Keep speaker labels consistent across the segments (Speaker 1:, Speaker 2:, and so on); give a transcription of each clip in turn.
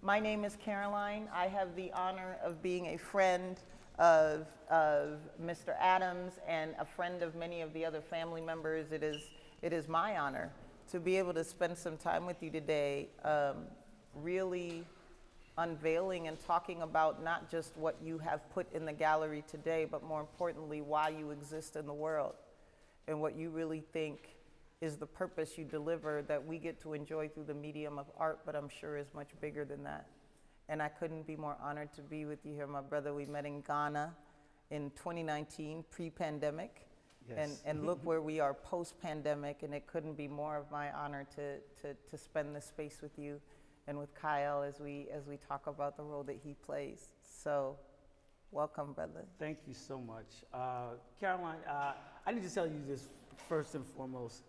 Speaker 1: My name is Caroline. I have the honor of being a friend of Mr. Adams and a friend of many of the other family members. It is my honor to be able to spend some time with you today, really unveiling and talking about not just what you have put in the gallery today, but more importantly, why you exist in the world and what you really think is the purpose you deliver that we get to enjoy through the medium of art, but I'm sure is much bigger than that. And I couldn't be more honored to be with you here, my brother. We met in Ghana in 2019, pre-pandemic. Yes. And look where we are post-pandemic, and it couldn't be more of my honor to spend this space with you and with Kyle as we talk about the role that he plays. So, welcome, brother.
Speaker 2: Thank you so much. Caroline, I need to tell you this first and foremost.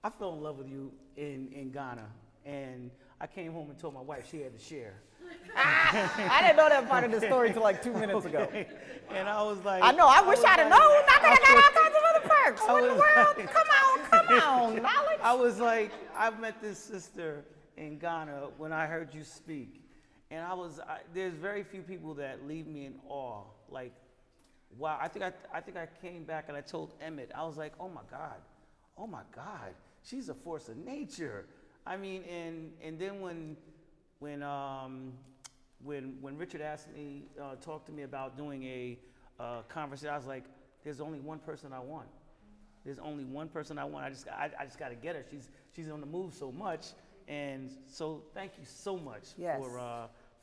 Speaker 2: I fell in love with you in Ghana, and I came home and told my wife she had to share.
Speaker 1: I didn't know that part of the story until like 2 minutes ago.
Speaker 2: And I was like,
Speaker 1: I know, I wish I'd have known. I could have got all kinds of other perks. What in the world? Come on, knowledge.
Speaker 2: I was like, I met this sister in Ghana when I heard you speak. And there's very few people that leave me in awe. Like, wow, I think I came back and I told Emmett, I was like, oh my God, she's a force of nature. I mean, and then when Richard asked me, talked to me about doing a conversation, I was like, there's only one person I want. There's only one person I want. I just got to get her. She's on the move so much, and so thank you so much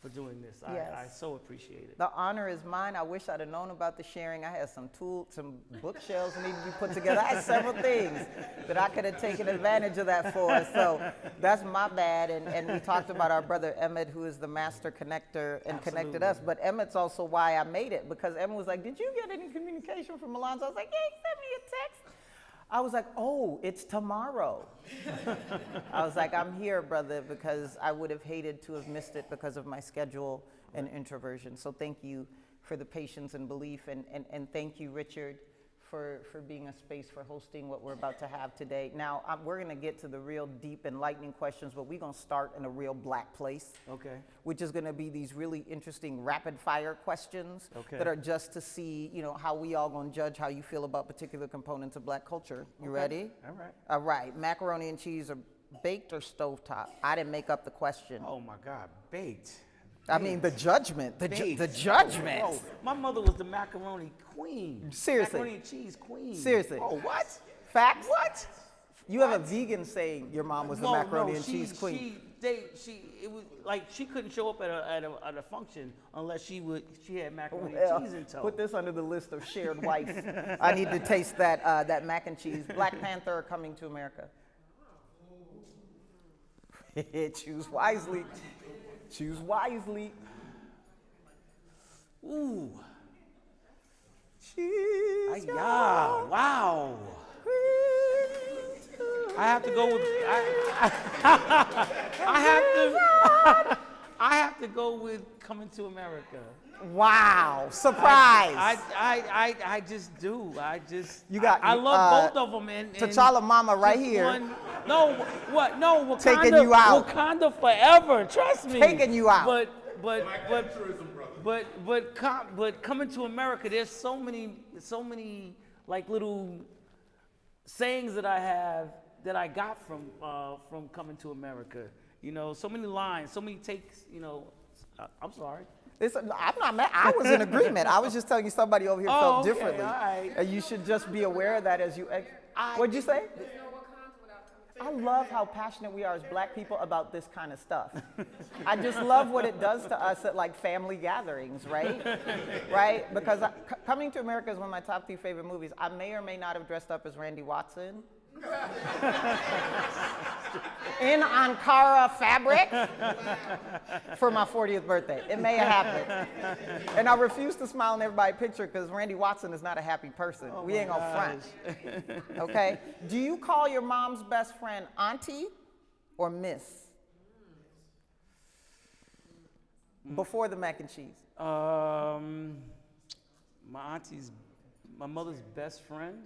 Speaker 2: for doing this.
Speaker 1: Yes.
Speaker 2: I so appreciate it.
Speaker 1: The honor is mine. I wish I'd have known about the sharing. I had some bookshelves that needed to be put together. I had several things that I could have taken advantage of that for. So that's my bad. And we talked about our brother Emmett, who is the master connector and connected us. But Emmett's also why I made it, because Emmett was like, did you get any communication from Alonzo? I was like, yeah, he sent me a text. I was like, oh, it's tomorrow. I was like, I'm here, brother, because I would have hated to have missed it because of my schedule and introversion. So thank you for the patience and belief, and thank you, Richard, for being a space for hosting what we're about to have today. Now, we're gonna get to the real deep enlightening questions, but we're gonna start in a real black place. Okay. Which is gonna be these really interesting rapid fire questions that are just to see, how we all gonna judge how you feel about particular components of black culture. You ready?
Speaker 2: All right.
Speaker 1: All right, macaroni and cheese are baked or stovetop? I didn't make up the question.
Speaker 2: Oh my God, baked.
Speaker 1: I mean, the judgment, the judgment.
Speaker 2: Oh, my mother was the macaroni queen.
Speaker 1: Seriously.
Speaker 2: Macaroni and cheese queen.
Speaker 1: Seriously.
Speaker 2: Oh, what?
Speaker 1: Facts?
Speaker 2: What?
Speaker 1: You have a vegan saying your mom was the macaroni and cheese queen.
Speaker 2: It was like she couldn't show up at a function unless she had macaroni and cheese in tow.
Speaker 1: Put this under the list of shared wife. I need to taste that mac and cheese. Black Panther are coming to America. Choose wisely. Choose wisely.
Speaker 2: Ooh.
Speaker 1: Choose
Speaker 2: wow. I have to go with I have to go with Coming to America.
Speaker 1: Wow. Surprise.
Speaker 2: I just do. I love both of them. And
Speaker 1: T'Challa Mama right here.
Speaker 2: No, Wakanda,
Speaker 1: taking you out.
Speaker 2: Wakanda forever. Trust me.
Speaker 1: Taking you out.
Speaker 2: But Coming to America, there's so many like little sayings that I have that I got from Coming to America. So many lines, so many takes. I'm sorry.
Speaker 1: I'm not mad. I was in agreement. I was just telling you somebody over here felt differently.
Speaker 2: All right.
Speaker 1: And you should just be aware of that as you. What'd you say? I love how passionate we are as black people about this kind of stuff. I just love what it does to us at like family gatherings, right? Right? Because Coming to America is one of my top 3 favorite movies. I may or may not have dressed up as Randy Watson. In Ankara fabric for my 40th birthday. It may have happened. And I refuse to smile in everybody's picture because Randy Watson is not a happy person. We ain't gonna front. Okay? Do you call your mom's best friend auntie or miss? Before the mac and cheese.
Speaker 2: My mother's best friend.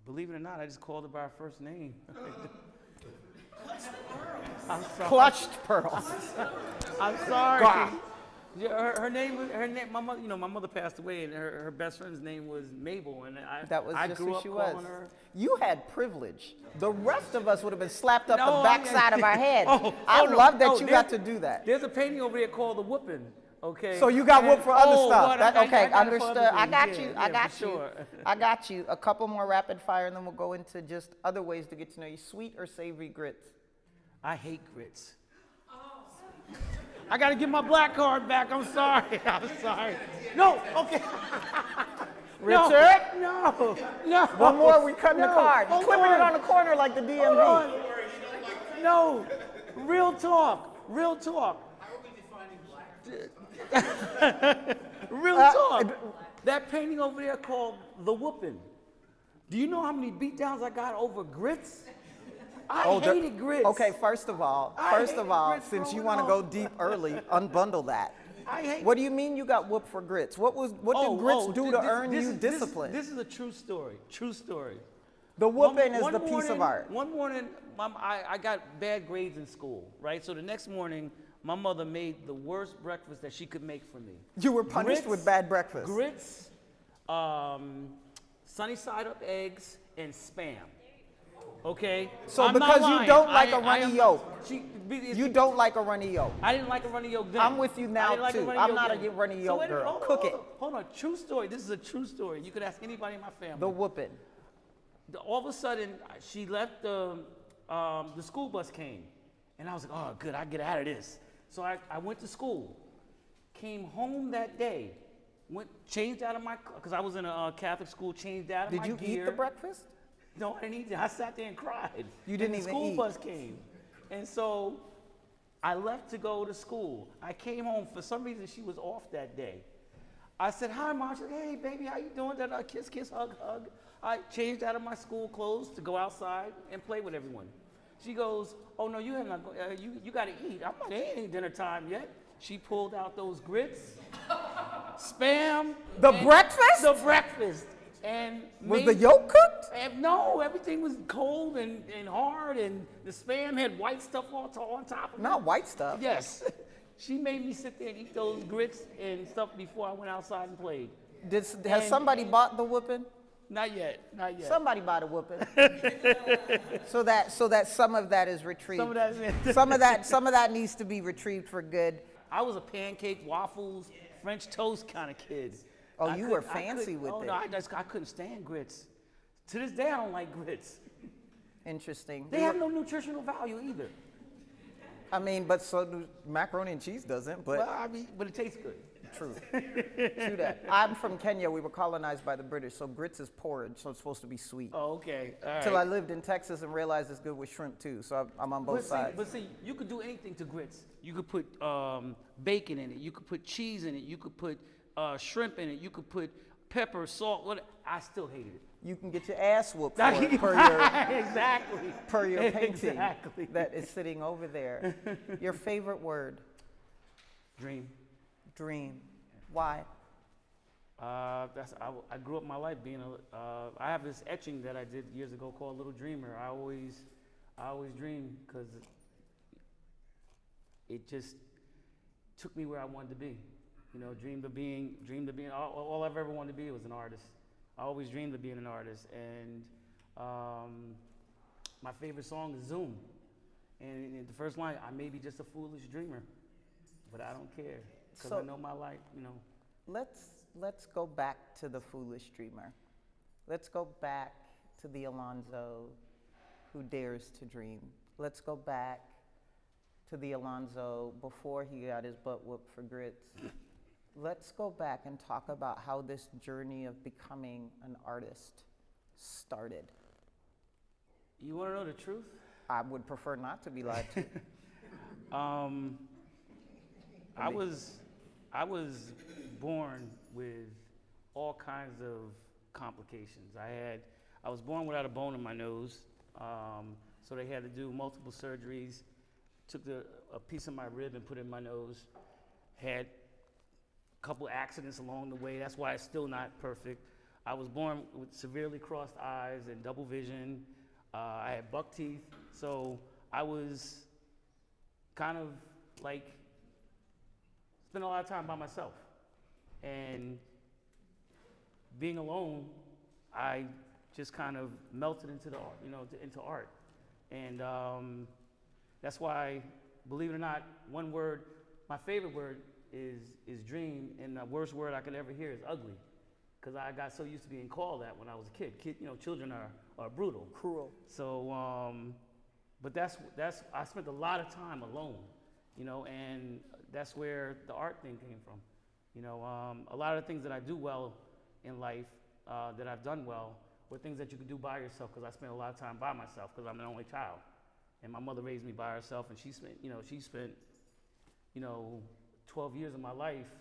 Speaker 2: Believe it or not, I just called her by her first name. I'm sorry.
Speaker 1: Clutched pearls.
Speaker 2: I'm sorry.
Speaker 1: God.
Speaker 2: Yeah, her name, my mother, my mother passed away, and her best friend's name was Mabel, and
Speaker 1: That was
Speaker 2: I
Speaker 1: just
Speaker 2: grew
Speaker 1: who
Speaker 2: up
Speaker 1: she was.
Speaker 2: calling her.
Speaker 1: You had privilege. The rest of us would have been slapped up
Speaker 2: No,
Speaker 1: the backside of our head.
Speaker 2: Oh,
Speaker 1: I
Speaker 2: no.
Speaker 1: love that
Speaker 2: Oh,
Speaker 1: you got to do that.
Speaker 2: There's a painting over there called The Whoopin', okay?
Speaker 1: So you got whooped for other stuff.
Speaker 2: Well,
Speaker 1: That,
Speaker 2: I
Speaker 1: okay,
Speaker 2: got it for
Speaker 1: understood.
Speaker 2: other
Speaker 1: I
Speaker 2: things.
Speaker 1: got
Speaker 2: Yeah,
Speaker 1: you.
Speaker 2: yeah,
Speaker 1: I got
Speaker 2: for
Speaker 1: you.
Speaker 2: sure.
Speaker 1: I got you. A couple more rapid fire, and then we'll go into just other ways to get to know you. Sweet or savory grits?
Speaker 2: I hate grits. I got to get my black card back. I'm sorry. I'm sorry. No, okay.
Speaker 1: Richard?
Speaker 2: No.
Speaker 1: One more, we cutting the
Speaker 2: No,
Speaker 1: card.
Speaker 2: hold
Speaker 1: Clipping
Speaker 2: on.
Speaker 1: it on the corner like the
Speaker 2: Hold
Speaker 1: DMV.
Speaker 2: on. No. Real talk. Real talk. Real talk. That painting over there called The Whoopin'. Do you know how many beatdowns I got over grits? I hated grits.
Speaker 1: Okay, first of all,
Speaker 2: hated grits
Speaker 1: since you
Speaker 2: growing
Speaker 1: want to go
Speaker 2: up.
Speaker 1: deep early, unbundle that.
Speaker 2: I hate.
Speaker 1: What do you mean you got whooped for grits? What did grits do to earn you discipline?
Speaker 2: This is a true story. True story.
Speaker 1: The whooping is
Speaker 2: One
Speaker 1: the piece of
Speaker 2: morning-
Speaker 1: art.
Speaker 2: One morning, I got bad grades in school, right? So the next morning, my mother made the worst breakfast that she could make for me.
Speaker 1: You were punished
Speaker 2: Grits-
Speaker 1: with bad breakfast.
Speaker 2: Grits, sunny side up eggs, and Spam. Okay?
Speaker 1: So
Speaker 2: I'm not
Speaker 1: because you
Speaker 2: lying.
Speaker 1: don't like a
Speaker 2: I
Speaker 1: runny
Speaker 2: am-
Speaker 1: yolk.
Speaker 2: it's-
Speaker 1: You don't like a runny yolk.
Speaker 2: I didn't like a runny yolk then.
Speaker 1: I'm with you now,
Speaker 2: I didn't like a
Speaker 1: too.
Speaker 2: runny
Speaker 1: I'm
Speaker 2: yolk
Speaker 1: not a
Speaker 2: then.
Speaker 1: runny yolk
Speaker 2: wait a minute,
Speaker 1: girl.
Speaker 2: hold on,
Speaker 1: Cook
Speaker 2: hold
Speaker 1: it.
Speaker 2: on, Hold on, true story. This is a true story. You could ask anybody in my family.
Speaker 1: The whooping.
Speaker 2: All of a sudden, she left the school bus came. And I was like, oh, good, I get out of this. So I went to school, came home that day, changed out of my, because I was in a Catholic school, changed out of
Speaker 1: Did
Speaker 2: my
Speaker 1: you
Speaker 2: gear.
Speaker 1: eat the breakfast?
Speaker 2: No, I didn't eat it. I sat there and cried.
Speaker 1: You didn't
Speaker 2: and the
Speaker 1: even
Speaker 2: school
Speaker 1: eat.
Speaker 2: bus came. And so I left to go to school. I came home. For some reason, she was off that day. I said, hi, Mom. She said, hey, baby, how you doing? Kiss, kiss, hug, hug. I changed out of my school clothes to go outside and play with everyone. She goes, oh, no, you have not. You got to eat. I'm like, it ain't dinner time yet. She pulled out those grits, Spam.
Speaker 1: The breakfast?
Speaker 2: The breakfast. And
Speaker 1: Was the yolk cooked?
Speaker 2: no, everything was cold and hard, and the Spam had white stuff on top of it.
Speaker 1: Not white stuff.
Speaker 2: Yes. She made me sit there and eat those grits and stuff before I went outside and played.
Speaker 1: Has somebody bought the whooping?
Speaker 2: Not yet.
Speaker 1: Somebody bought a whooping. so that some of that is retrieved.
Speaker 2: Some of that is
Speaker 1: some of that needs to be retrieved for good.
Speaker 2: I was a pancake, waffles, French toast kind of kid.
Speaker 1: Oh,
Speaker 2: I
Speaker 1: you
Speaker 2: couldn't-
Speaker 1: were
Speaker 2: I
Speaker 1: fancy
Speaker 2: couldn't-
Speaker 1: with
Speaker 2: oh,
Speaker 1: it.
Speaker 2: No, I couldn't stand grits. To this day, I don't like grits.
Speaker 1: Interesting.
Speaker 2: They have no nutritional value either.
Speaker 1: I mean, but so do macaroni and cheese doesn't, but
Speaker 2: But it tastes good.
Speaker 1: true. True that. I'm from Kenya. We were colonized by the British, so grits is porridge, so it's supposed to be sweet.
Speaker 2: Oh, okay. All right.
Speaker 1: Till I lived in Texas and realized it's good with shrimp too, so I'm on both sides.
Speaker 2: But see, you could do anything to grits. You could put bacon in it. You could put cheese in it. You could put shrimp in it. You could put pepper, salt. What? I still hated it.
Speaker 1: You can get your ass whooped for it per your
Speaker 2: Exactly.
Speaker 1: per your painting
Speaker 2: Exactly.
Speaker 1: that is sitting over there. Your favorite word?
Speaker 2: Dream.
Speaker 1: Dream. Why?
Speaker 2: I grew up my life being I have this etching that I did years ago called Little Dreamer. I always dream because it just took me where I wanted to be. You know, dreamed of being all I've ever wanted to be was an artist. I always dreamed of being an artist, and my favorite song is Zoom. And in the first line, I may be just a foolish dreamer, but I don't care because I know my life. You know.
Speaker 1: Let's go back to the foolish dreamer. Let's go back to the Alonzo who dares to dream. Let's go back to the Alonzo before he got his butt whooped for grits. Let's go back and talk about how this journey of becoming an artist started.
Speaker 2: You want to know the truth?
Speaker 1: I would prefer not to be lied to.
Speaker 2: I was born with all kinds of complications. I was born without a bone in my nose, so they had to do multiple surgeries. Took a piece of my rib and put it in my nose. Had a couple accidents along the way. That's why it's still not perfect. I was born with severely crossed eyes and double vision. I had buck teeth, so I was kind of like spent a lot of time by myself. And being alone, I just kind of melted into the art, into art. And that's why, believe it or not, one word, my favorite word is dream, and the worst word I could ever hear is ugly. Because I got so used to being called that when I was a kid. Children are brutal. Cruel. So, but that's I spent a lot of time alone, and that's where the art thing came from. A lot of the things that I do well in life, that I've done well, were things that you could do by yourself, because I spent a lot of time by myself because I'm an only child. And my mother raised me by herself, and she spent 12 years of my life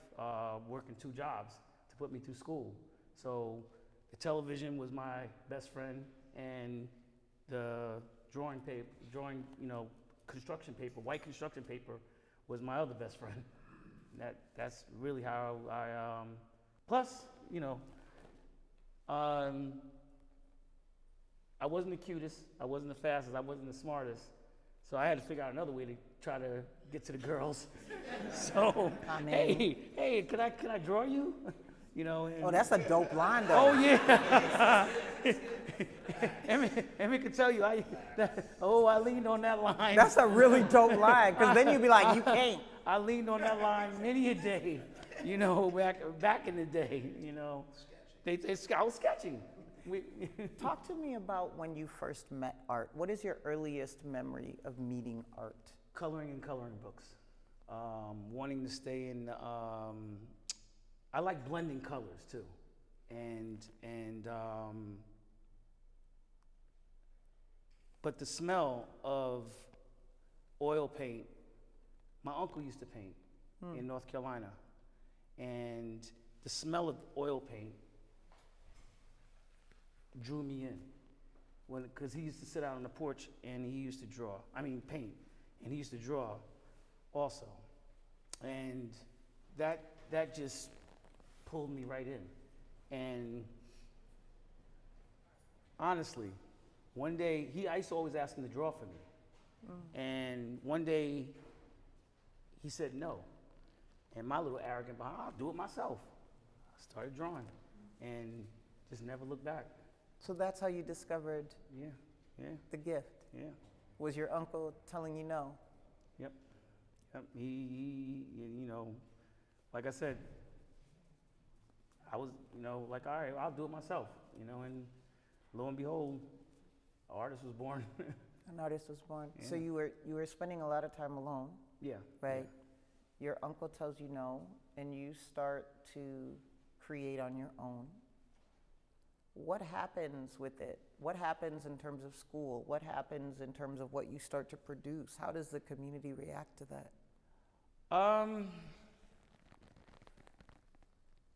Speaker 2: working 2 jobs to put me through school. So the television was my best friend, and the construction paper, white construction paper, was my other best friend. That's really how I, plus, I wasn't the cutest, I wasn't the fastest, I wasn't the smartest. So I had to figure out another way to try to get to the girls. So, hey, could I draw you?
Speaker 1: Oh, that's a dope line, though.
Speaker 2: Oh, yeah. Emmett could tell you, I leaned on that line.
Speaker 1: That's a really dope line, because then you'd be like, you can't.
Speaker 2: I leaned on that line many a day, back in the day, I was sketching.
Speaker 1: Talk to me about when you first met art. What is your earliest memory of meeting art?
Speaker 2: Coloring in coloring books. Wanting to stay in, I like blending colors too. But the smell of oil paint, my uncle used to paint in North Carolina. And the smell of oil paint drew me in, because he used to sit out on the porch and he used to paint, and he used to draw also. And that just pulled me right in. And honestly, one day, I used to always ask him to draw for me. And one day, he said no. And my little arrogant behind, I'll do it myself. I started drawing and just never looked back.
Speaker 1: So that's how you discovered the gift?
Speaker 2: Yeah. Was
Speaker 1: your uncle telling you no?
Speaker 2: Yep. He like I said, I was, like, all right, I'll do it myself, and lo and behold, an artist was born.
Speaker 1: An artist was born.
Speaker 2: Yeah.
Speaker 1: So you were spending a lot of time alone.
Speaker 2: Yeah.
Speaker 1: Right?
Speaker 2: Yeah.
Speaker 1: Your uncle tells you no, and you start to create on your own. What happens with it? What happens in terms of school? What happens in terms of what you start to produce? How does the community react to that?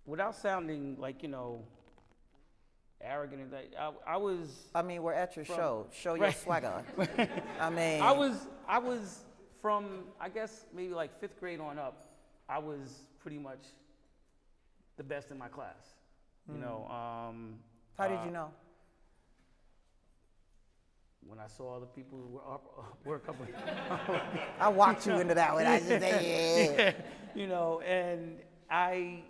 Speaker 2: Without sounding like, arrogant, I was.
Speaker 1: I mean, we're at your show. Show your swagger. I mean.
Speaker 2: I was from, I guess, maybe like 5th grade on up, I was pretty much the best in my class.
Speaker 1: How did you know?
Speaker 2: When I saw the people who were a couple.
Speaker 1: I walked you into that one. I just said, yeah.
Speaker 2: And I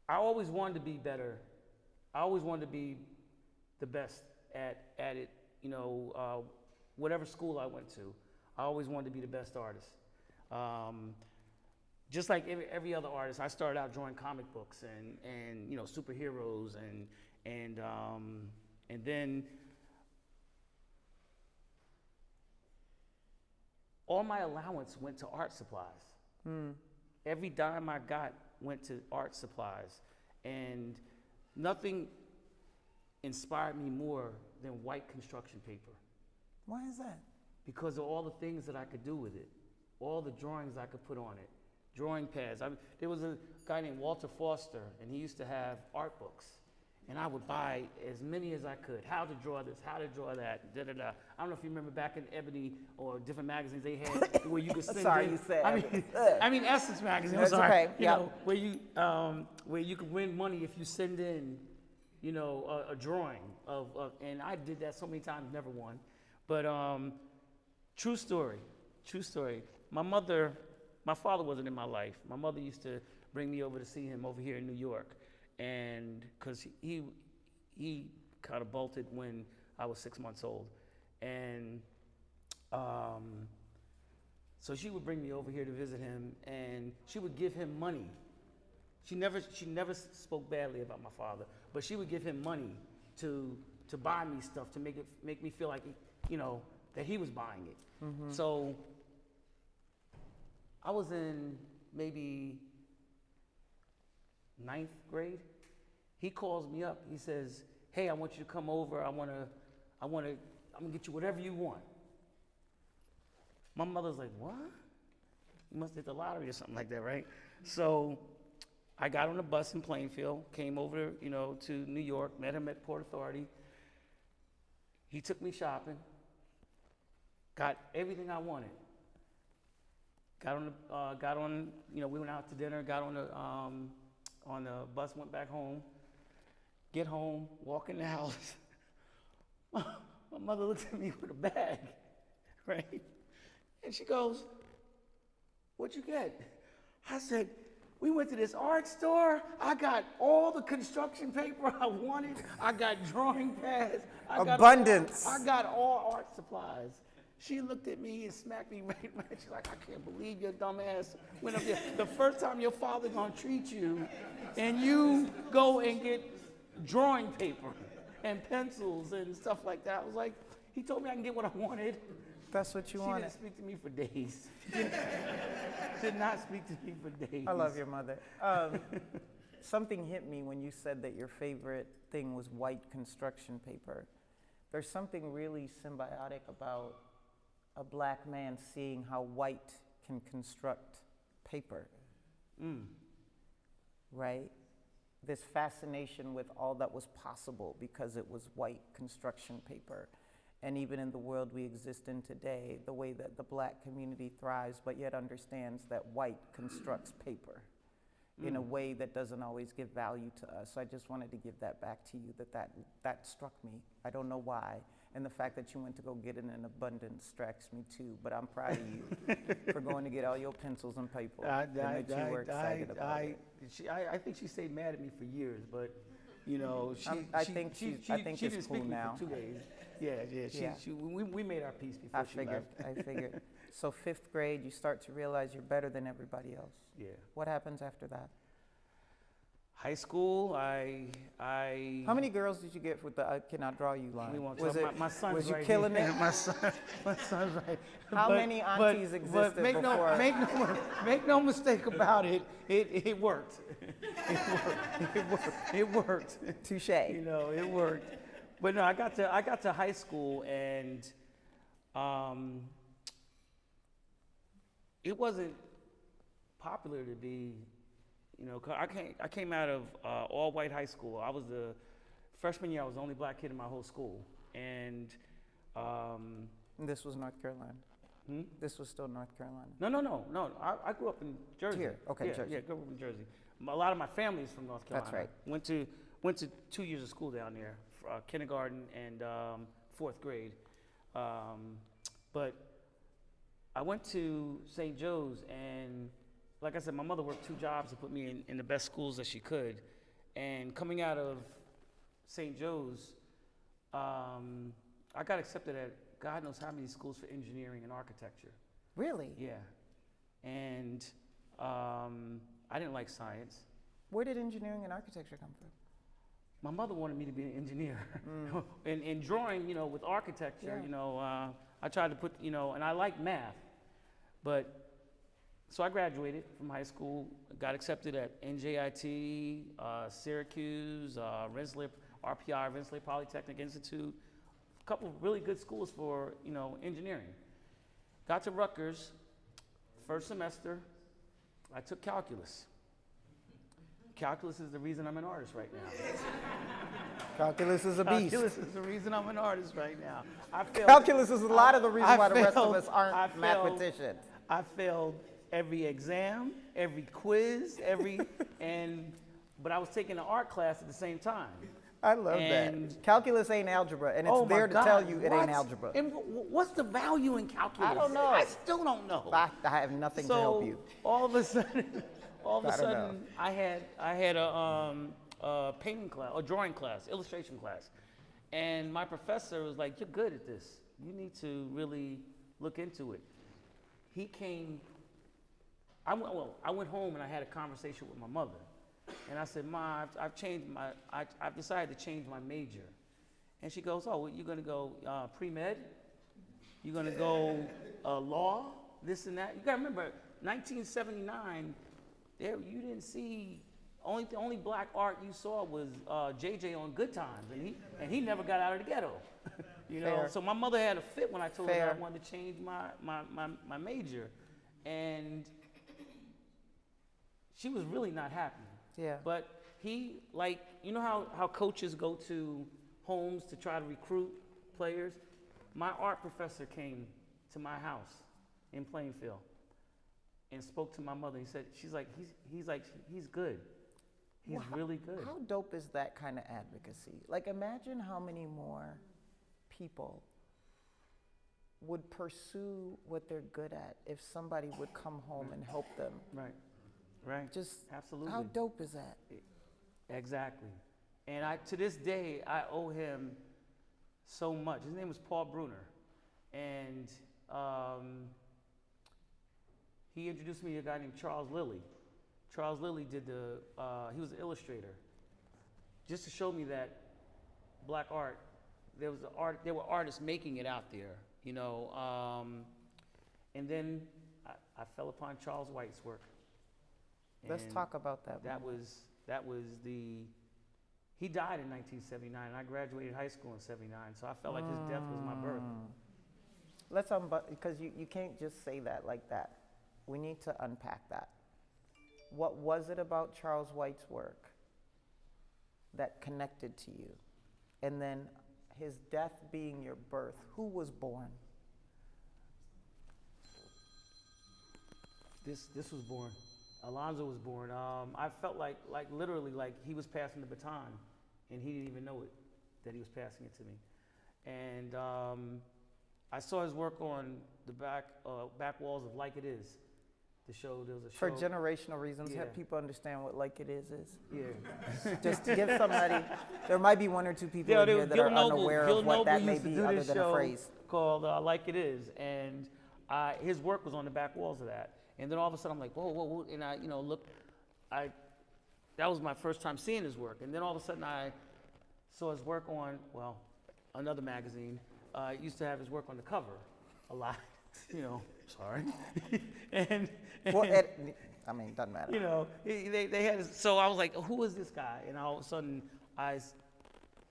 Speaker 2: always wanted to be better. I always wanted to be the best at it. Whatever school I went to, I always wanted to be the best artist. Just like every other artist, I started out drawing comic books and superheroes and then all my allowance went to art supplies. Every dime I got went to art supplies, and nothing inspired me more than white construction paper.
Speaker 1: Why is that?
Speaker 2: Because of all the things that I could do with it, all the drawings I could put on it, drawing pads. There was a guy named Walter Foster, and he used to have art books, and I would buy as many as I could. How to draw this, how to draw that, da-da-da. I don't know if you remember back in Ebony or different magazines they had where you could send
Speaker 1: sorry,
Speaker 2: in.
Speaker 1: you said.
Speaker 2: I mean Essence magazine. I'm
Speaker 1: That's
Speaker 2: sorry.
Speaker 1: okay. Yeah.
Speaker 2: Where you could win money if you send in a drawing and I did that so many times, never won. But true story. My father wasn't in my life. My mother used to bring me over to see him over here in New York, and because he kind of bolted when I was 6 months old, and so she would bring me over here to visit him, and she would give him money. She never spoke badly about my father, but she would give him money to buy me stuff to make me feel like that he was buying it. Mm-hmm. So I was in maybe 9th grade. He calls me up. He says, "Hey, I want you to come over. I'm gonna get you whatever you want." My mother's like, "What? You must hit the lottery or something like that, right?" So I got on a bus in Plainfield, came over, to New York, met him at Port Authority. He took me shopping, got everything I wanted. Got on, we went out to dinner, got on the bus, went back home. Get home, walk in the house. My mother looks at me with a bag, right? And she goes, "What'd you get?" I said, "We went to this art store. I got all the construction paper I wanted. I got drawing pads.
Speaker 1: Abundance.
Speaker 2: I got all art supplies." She looked at me and smacked me right. She's like, "I can't believe your dumb ass went up there. The first time your father gonna treat you, and you go and get drawing paper and pencils and stuff like that." I was like, he told me I can get what I wanted.
Speaker 1: That's what you
Speaker 2: She
Speaker 1: wanted.
Speaker 2: didn't speak to me for days. Did not speak to me for days.
Speaker 1: I love your mother. Something hit me when you said that your favorite thing was white construction paper. There's something really symbiotic about a black man seeing how white can construct paper. Right? This fascination with all that was possible because it was white construction paper. And even in the world we exist in today, the way that the black community thrives, but yet understands that white constructs paper in a way that doesn't always give value to us. So I just wanted to give that back to you, that struck me. I don't know why. And the fact that you went to go get it in abundance strikes me too. But I'm proud of you for going to get all your pencils and paper and that you were excited about it.
Speaker 2: I think she stayed mad at me for years, but
Speaker 1: I think
Speaker 2: she
Speaker 1: it's
Speaker 2: didn't
Speaker 1: cool
Speaker 2: speak
Speaker 1: now.
Speaker 2: For 2 days. Yeah. We made our peace before she left.
Speaker 1: I figured. So 5th grade, you start to realize you're better than everybody else.
Speaker 2: Yeah.
Speaker 1: What happens after that?
Speaker 2: High school,
Speaker 1: How many girls did you get with the "I cannot draw you" line?
Speaker 2: We won't
Speaker 1: Was
Speaker 2: talk.
Speaker 1: it?
Speaker 2: My son's
Speaker 1: was you
Speaker 2: right
Speaker 1: killing
Speaker 2: here.
Speaker 1: it?
Speaker 2: My son's right.
Speaker 1: How many aunties existed before?
Speaker 2: Make no mistake about it. It worked. It worked.
Speaker 1: Touche.
Speaker 2: It worked. But no, I got to high school, and it wasn't popular to be. I came out of all white high school. I was the freshman year. I was the only black kid in my whole school, and
Speaker 1: this was North Carolina. This was still North Carolina.
Speaker 2: No. I grew up in Jersey.
Speaker 1: Here, okay,
Speaker 2: yeah,
Speaker 1: Jersey.
Speaker 2: Yeah, grew up in Jersey. A lot of my family is from North Carolina.
Speaker 1: That's right.
Speaker 2: Went to 2 years of school down there, kindergarten and 4th grade. But I went to St. Joe's, and like I said, my mother worked 2 jobs to put me in the best schools that she could. And coming out of St. Joe's, I got accepted at God knows how many schools for engineering and architecture.
Speaker 1: Really?
Speaker 2: Yeah. And I didn't like science.
Speaker 1: Where did engineering and architecture come from?
Speaker 2: My mother wanted me to be an engineer. In drawing, with architecture, I tried to put, and I like math. So I graduated from high school, got accepted at NJIT, Syracuse, Rensselaer, RPI, Rensselaer Polytechnic Institute, a couple of really good schools for, engineering. Got to Rutgers, first semester, I took calculus. Calculus is the reason I'm an artist right now.
Speaker 1: Calculus is a beast.
Speaker 2: Calculus is the reason I'm an artist right now.
Speaker 1: Calculus is a lot of the reason why the rest of us aren't mathematicians.
Speaker 2: I failed every exam, every quiz, but I was taking an art class at the same time.
Speaker 1: I love
Speaker 2: And-
Speaker 1: that. Calculus ain't algebra, and it's
Speaker 2: Oh my
Speaker 1: there to
Speaker 2: God,
Speaker 1: tell you it
Speaker 2: what?
Speaker 1: ain't algebra.
Speaker 2: And what's the value in calculus?
Speaker 1: I don't know.
Speaker 2: I still don't know.
Speaker 1: I have nothing to help you.
Speaker 2: all of a sudden,
Speaker 1: I don't know.
Speaker 2: I had a painting class, a drawing class, illustration class, and my professor was like, "You're good at this. You need to really look into it." He came. I went home and I had a conversation with my mother, and I said, "Ma, I've decided to change my major," and she goes, "Oh, well, you're gonna go pre-med? You're gonna go law? This and that?" You gotta remember, 1979. There, you didn't see the only black art you saw was JJ on Good Times, and he never got out of the ghetto. You know,
Speaker 1: Fair.
Speaker 2: so my mother had a fit when I told her
Speaker 1: Fair.
Speaker 2: I wanted to change my major, and she was really not happy.
Speaker 1: Yeah.
Speaker 2: But he, like, you know how coaches go to homes to try to recruit players? My art professor came to my house in Plainfield and spoke to my mother. He said, he's good. He's really good.
Speaker 1: How dope is that kind of advocacy? Like, imagine how many more people would pursue what they're good at if somebody would come home and help them.
Speaker 2: Right.
Speaker 1: Just
Speaker 2: Absolutely.
Speaker 1: how dope is that?
Speaker 2: Exactly. And to this day, I owe him so much. His name was Paul Bruner. And he introduced me to a guy named Charles Lilly. Charles Lilly he was an illustrator. Just to show me that black art, there were artists making it out there, you know. And then I fell upon Charles White's work.
Speaker 1: Let's
Speaker 2: And
Speaker 1: talk about that.
Speaker 2: That was he died in 1979, and I graduated high school in 79, so I felt like his death was my birth.
Speaker 1: Let's because you can't just say that like that. We need to unpack that. What was it about Charles White's work that connected to you? And then his death being your birth, who was born?
Speaker 2: This was born. Alonzo was born. I felt like literally like he was passing the baton, and he didn't even know it, that he was passing it to me. And I saw his work on the back walls of Like It Is. There was a show.
Speaker 1: For generational reasons,
Speaker 2: Yeah.
Speaker 1: help people understand what Like It Is.
Speaker 2: Yeah.
Speaker 1: Just to give somebody, there might be one or two people
Speaker 2: Yeah,
Speaker 1: in here that are unaware
Speaker 2: Gil
Speaker 1: of what that
Speaker 2: Noble
Speaker 1: may
Speaker 2: used to
Speaker 1: be
Speaker 2: do
Speaker 1: other
Speaker 2: this
Speaker 1: than a
Speaker 2: show
Speaker 1: phrase.
Speaker 2: called Like It Is, and his work was on the back walls of that. And then all of a sudden, I'm like, whoa, and I, that was my first time seeing his work. And then all of a sudden, I saw his work on, another magazine. Used to have his work on the cover a lot, sorry. and
Speaker 1: Doesn't matter.
Speaker 2: They had, so I was like, who is this guy? And all of a sudden, I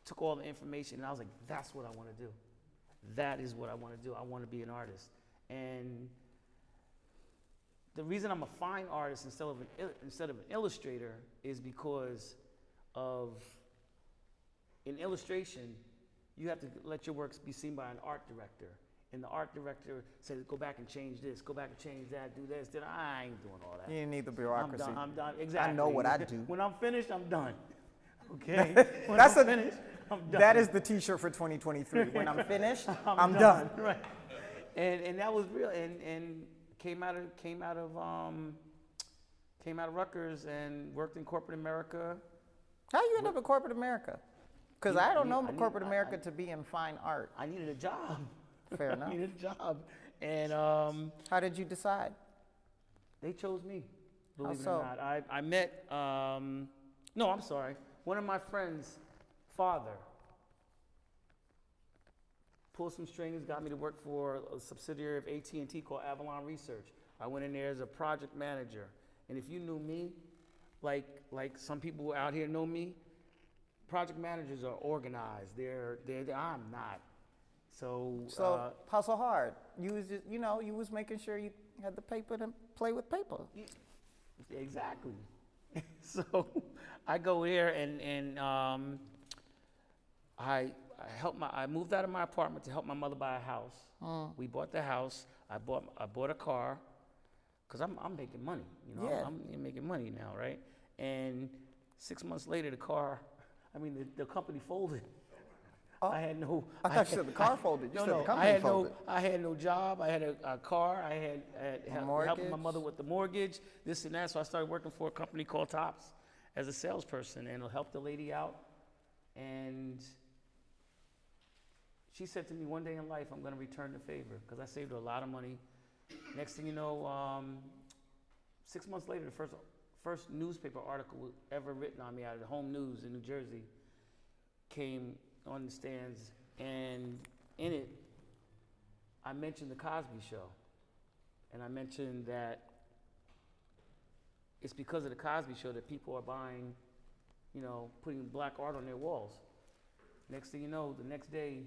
Speaker 2: took all the information, and I was like, that's what I want to do. That is what I want to do. I want to be an artist. And the reason I'm a fine artist instead of an illustrator is because of, in illustration, you have to let your works be seen by an art director. And the art director says, go back and change this, go back and change that, do this. Then I ain't doing all that.
Speaker 1: You need the bureaucracy.
Speaker 2: I'm done. Exactly.
Speaker 1: I know what I do.
Speaker 2: When I'm finished, I'm done. Okay? When
Speaker 1: That's
Speaker 2: I'm finished, I'm done.
Speaker 1: That is the T-shirt for 2023. When I'm finished, I'm done.
Speaker 2: Right. And that was real. And came out of Rutgers and worked in corporate America.
Speaker 1: How you end up in corporate America? Because I don't know corporate America to be in fine art.
Speaker 2: I needed a job.
Speaker 1: Fair enough.
Speaker 2: I needed a job. And
Speaker 1: how did you decide?
Speaker 2: They chose me,
Speaker 1: How
Speaker 2: believe it
Speaker 1: so?
Speaker 2: or not. I met, no, I'm sorry. One of my friends' father pulled some strings, got me to work for a subsidiary of AT&T called Avalon Research. I went in there as a project manager. And if you knew me, like some people out here know me, project managers are organized. I'm not. So
Speaker 1: hustle hard. You was just, you was making sure you had the paper to play with paper.
Speaker 2: Exactly. So I go there and I moved out of my apartment to help my mother buy a house. We bought the house. I bought a car because I'm making money.
Speaker 1: Yeah.
Speaker 2: I'm making money now, right? And 6 months later, the car, I mean, the company folded.
Speaker 1: Oh,
Speaker 2: I had no.
Speaker 1: I thought you said the car folded. You
Speaker 2: No,
Speaker 1: said
Speaker 2: no.
Speaker 1: the company folded.
Speaker 2: I had no job. I had a car. I had helping my
Speaker 1: mortgage?
Speaker 2: mother with the mortgage, this and that. So I started working for a company called Tops as a salesperson, and I helped the lady out. And she said to me, one day in life, I'm going to return the favor, because I saved her a lot of money. Next thing you know, 6 months later, the first newspaper article ever written on me out of the Home News in New Jersey came on the stands, and in it, I mentioned the Cosby Show, and I mentioned that it's because of the Cosby Show that people are buying, putting black art on their walls. Next thing you know, the next day,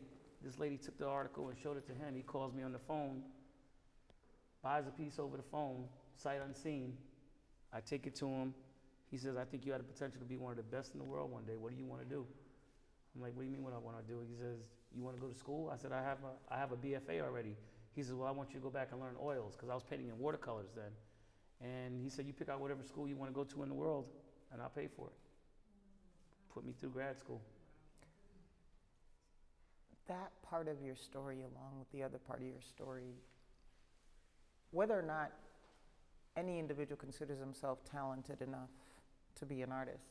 Speaker 2: this lady took the article and showed it to him. He calls me on the phone, buys a piece over the phone, sight unseen. I take it to him. He says, I think you have the potential to be one of the best in the world one day. What do you want to do? I'm like, what do you mean what I want to do? He says, you want to go to school? I said, I have a BFA already. He says, well, I want you to go back and learn oils, because I was painting in watercolors then. And he said, you pick out whatever school you want to go to in the world, and I'll pay for it. Put me through grad school.
Speaker 1: That part of your story, along with the other part of your story, whether or not any individual considers himself talented enough to be an artist,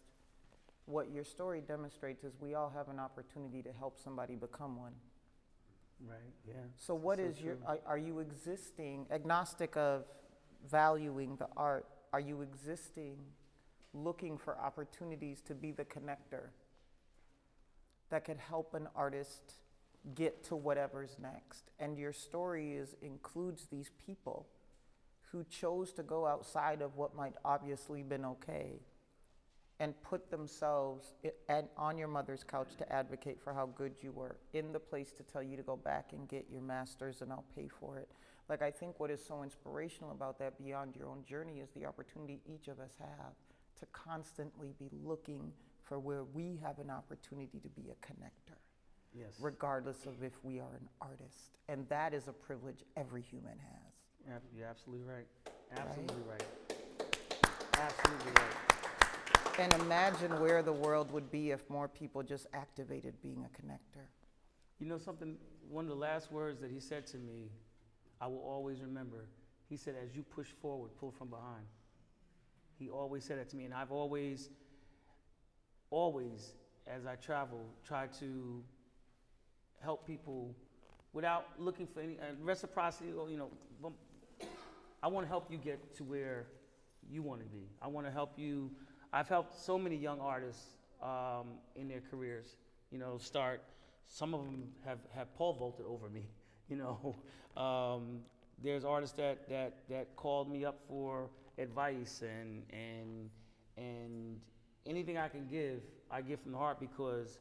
Speaker 1: what your story demonstrates is we all have an opportunity to help somebody become one.
Speaker 2: Right, yeah.
Speaker 1: So what is your, are you existing, agnostic of valuing the art, are you existing looking for opportunities to be the connector that could help an artist get to whatever's next? And your story includes these people who chose to go outside of what might obviously been okay and put themselves on your mother's couch to advocate for how good you were, in the place to tell you to go back and get your master's and I'll pay for it. Like, I think what is so inspirational about that beyond your own journey is the opportunity each of us have to constantly be looking for where we have an opportunity to be a connector.
Speaker 2: Yes.
Speaker 1: Regardless of if we are an artist. And that is a privilege every human has.
Speaker 2: Yeah, you're absolutely right. Absolutely right. Absolutely right.
Speaker 1: And imagine where the world would be if more people just activated being a connector.
Speaker 2: You know something, one of the last words that he said to me, I will always remember. He said, as you push forward, pull from behind. He always said that to me, and I've always, as I travel, try to help people without looking for any reciprocity, or, I want to help you get to where you want to be. I want to help you. I've helped so many young artists in their careers, start. Some of them have pole vaulted over me, There's artists that called me up for advice and anything I can give, I give from the heart, because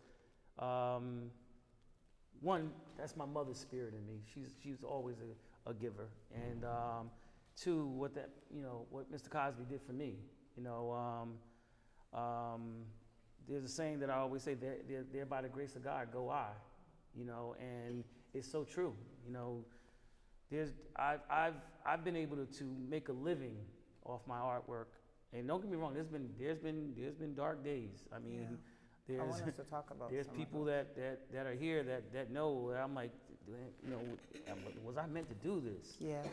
Speaker 2: one, that's my mother's spirit in me. She's always a giver, and two, what Mr. Cosby did for me. There's a saying that I always say, there by the grace of God go I, and it's so true. I've been able to make a living off my artwork, and don't get me wrong, there's been dark days. I mean,
Speaker 1: I want us to talk about
Speaker 2: there's people that are here that know. I'm like, was I meant to do this?
Speaker 1: Yeah.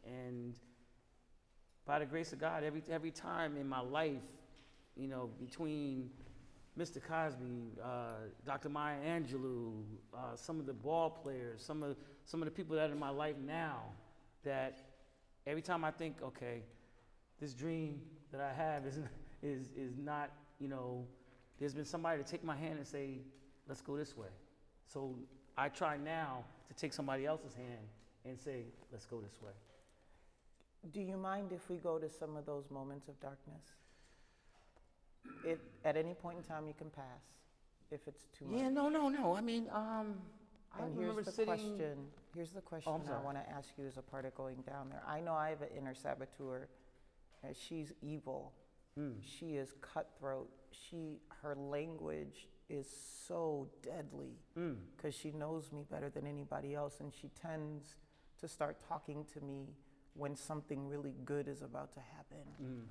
Speaker 2: And by the grace of God, every time in my life, between Mr. Cosby, Dr. Maya Angelou, some of the ball players, some of the people that are in my life now, that every time I think, okay, this dream that I have is not, there's been somebody to take my hand and say, let's go this way. So I try now to take somebody else's hand and say, let's go this way.
Speaker 1: Do you mind if we go to some of those moments of darkness? If at any point in time you can pass, if it's too much.
Speaker 2: Yeah, no. I mean, I remember sitting.
Speaker 1: Here's the question I want to ask you as a part of going down there. I know I have an inner saboteur. She's evil. She is cutthroat. Her language is so deadly because she knows me better than anybody else, and she tends to start talking to me when something really good is about to happen.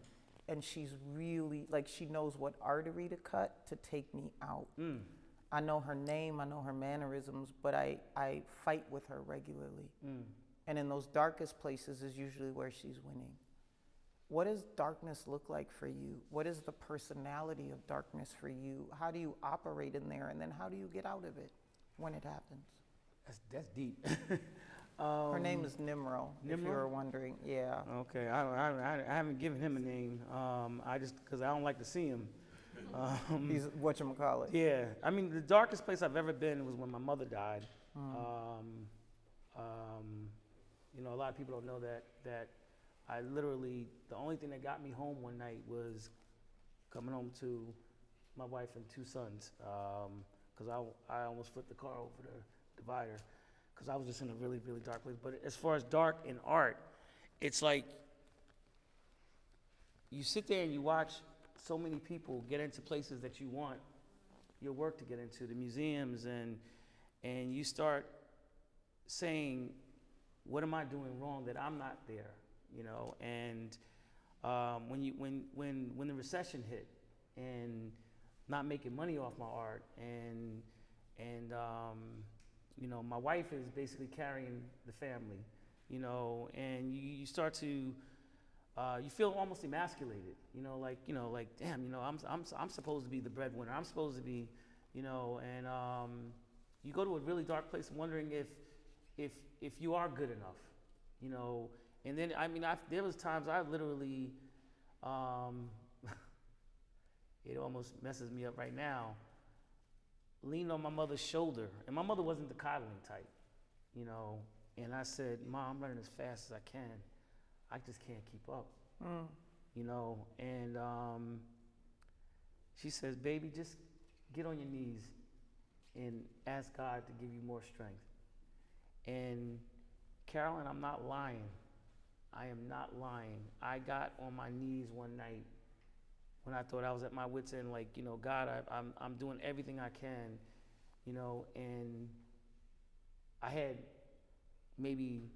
Speaker 1: and she's really, like, she knows what artery to cut to take me out. I know her name, I know her mannerisms, but I fight with her regularly. And in those darkest places is usually where she's winning. What does darkness look like for you? What is the personality of darkness for you? How do you operate in there? And then how do you get out of it when it happens?
Speaker 2: That's deep.
Speaker 1: Her name is Nimro, if you were wondering. Yeah.
Speaker 2: Okay, I haven't given him a name. I just, because I don't like to see him.
Speaker 1: He's whatchamacallit.
Speaker 2: Yeah, I mean, the darkest place I've ever been was when my mother died. You know, a lot of people don't know that I literally, the only thing that got me home one night was coming home to my wife and 2 sons, because I almost flipped the car over the divider, because I was just in a really, really dark place. But as far as dark in art, it's like you sit there and you watch so many people get into places that you want your work to get into, the museums, and you start saying, what am I doing wrong that I'm not there? You know, and when the recession hit, and not making money off my art, and you know, my wife is basically carrying the family, you know, and you start to you feel almost emasculated, you know, like damn, you know, I'm supposed to be the breadwinner, I'm supposed to be, you know, and you go to a really dark place wondering if you are good enough, you know. And then, I mean, there was times I literally, it almost messes me up right now, leaned on my mother's shoulder. And my mother wasn't the coddling type, you know. And I said, Mom, I'm running as fast as I can. I just can't keep up, you know. And she says, baby, just get on your knees and ask God to give you more strength. And Carolyn, I'm not lying. I am not lying. I got on my knees one night when I thought I was at my wit's end, like, you know, God, I'm doing everything I can, you know, and I had maybe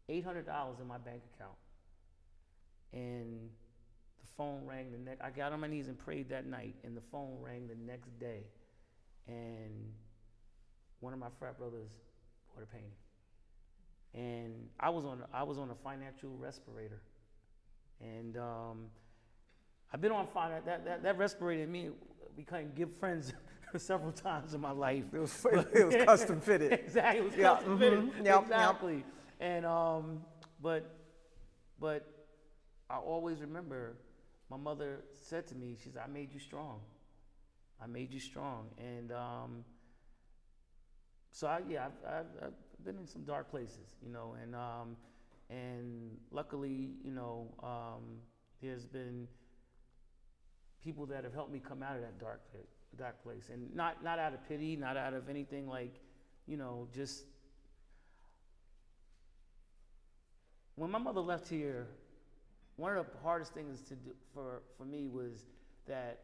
Speaker 2: $800 in my bank account. And the phone rang I got on my knees and prayed that night, and the phone rang the next day. And one of my frat brothers bought a painting. And I was on a financial respirator, and I've been on fire. That respirator and me became good friends several times in my life.
Speaker 1: It was custom fitted.
Speaker 2: Exactly, it was
Speaker 1: Yeah,
Speaker 2: custom fitted.
Speaker 1: Yep,
Speaker 2: Exactly. And but I always remember my mother said to me, she said, "I made you strong. I made you strong." And so I've been in some dark places, you know, and luckily, you know, there's been people that have helped me come out of that dark place, and not out of pity, not out of anything, like, you know, just when my mother left here, one of the hardest things to do for me was that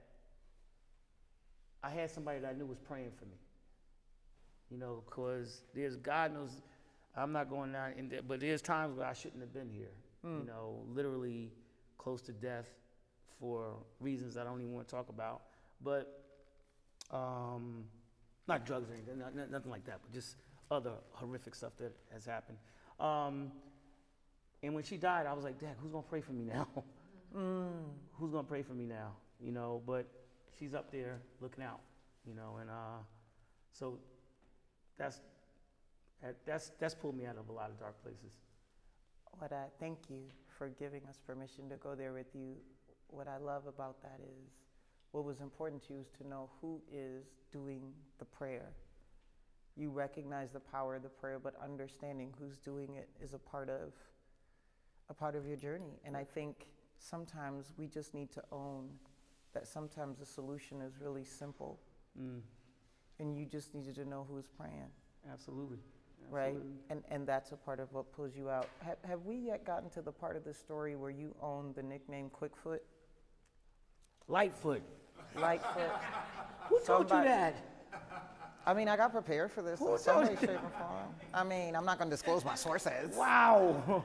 Speaker 2: I had somebody that I knew was praying for me. You know, because there's, God knows, I'm not going down in there, but there's times where I shouldn't have been here. You know, literally close to death for reasons I don't even want to talk about. But not drugs or anything, nothing like that, but just other horrific stuff that has happened. And when she died, I was like, Dad, who's gonna pray for me now? Who's gonna pray for me now? You know, but she's up there looking out, you know, and so that's pulled me out of a lot of dark places.
Speaker 1: What I thank you for giving us permission to go there with you. What I love about that is what was important to you is to know who is doing the prayer. You recognize the power of the prayer, but understanding who's doing it is a part of your journey. And I think sometimes we just need to own that sometimes the solution is really simple. And you just needed to know who's praying.
Speaker 2: Absolutely.
Speaker 1: Right? And that's a part of what pulls you out. Have we yet gotten to the part of the story where you own the nickname Quickfoot?
Speaker 2: Lightfoot.
Speaker 1: Lightfoot.
Speaker 2: Who told you that?
Speaker 1: I mean, I got prepared for this in some way, shape, or form. I mean, I'm not going to disclose my sources.
Speaker 2: Wow.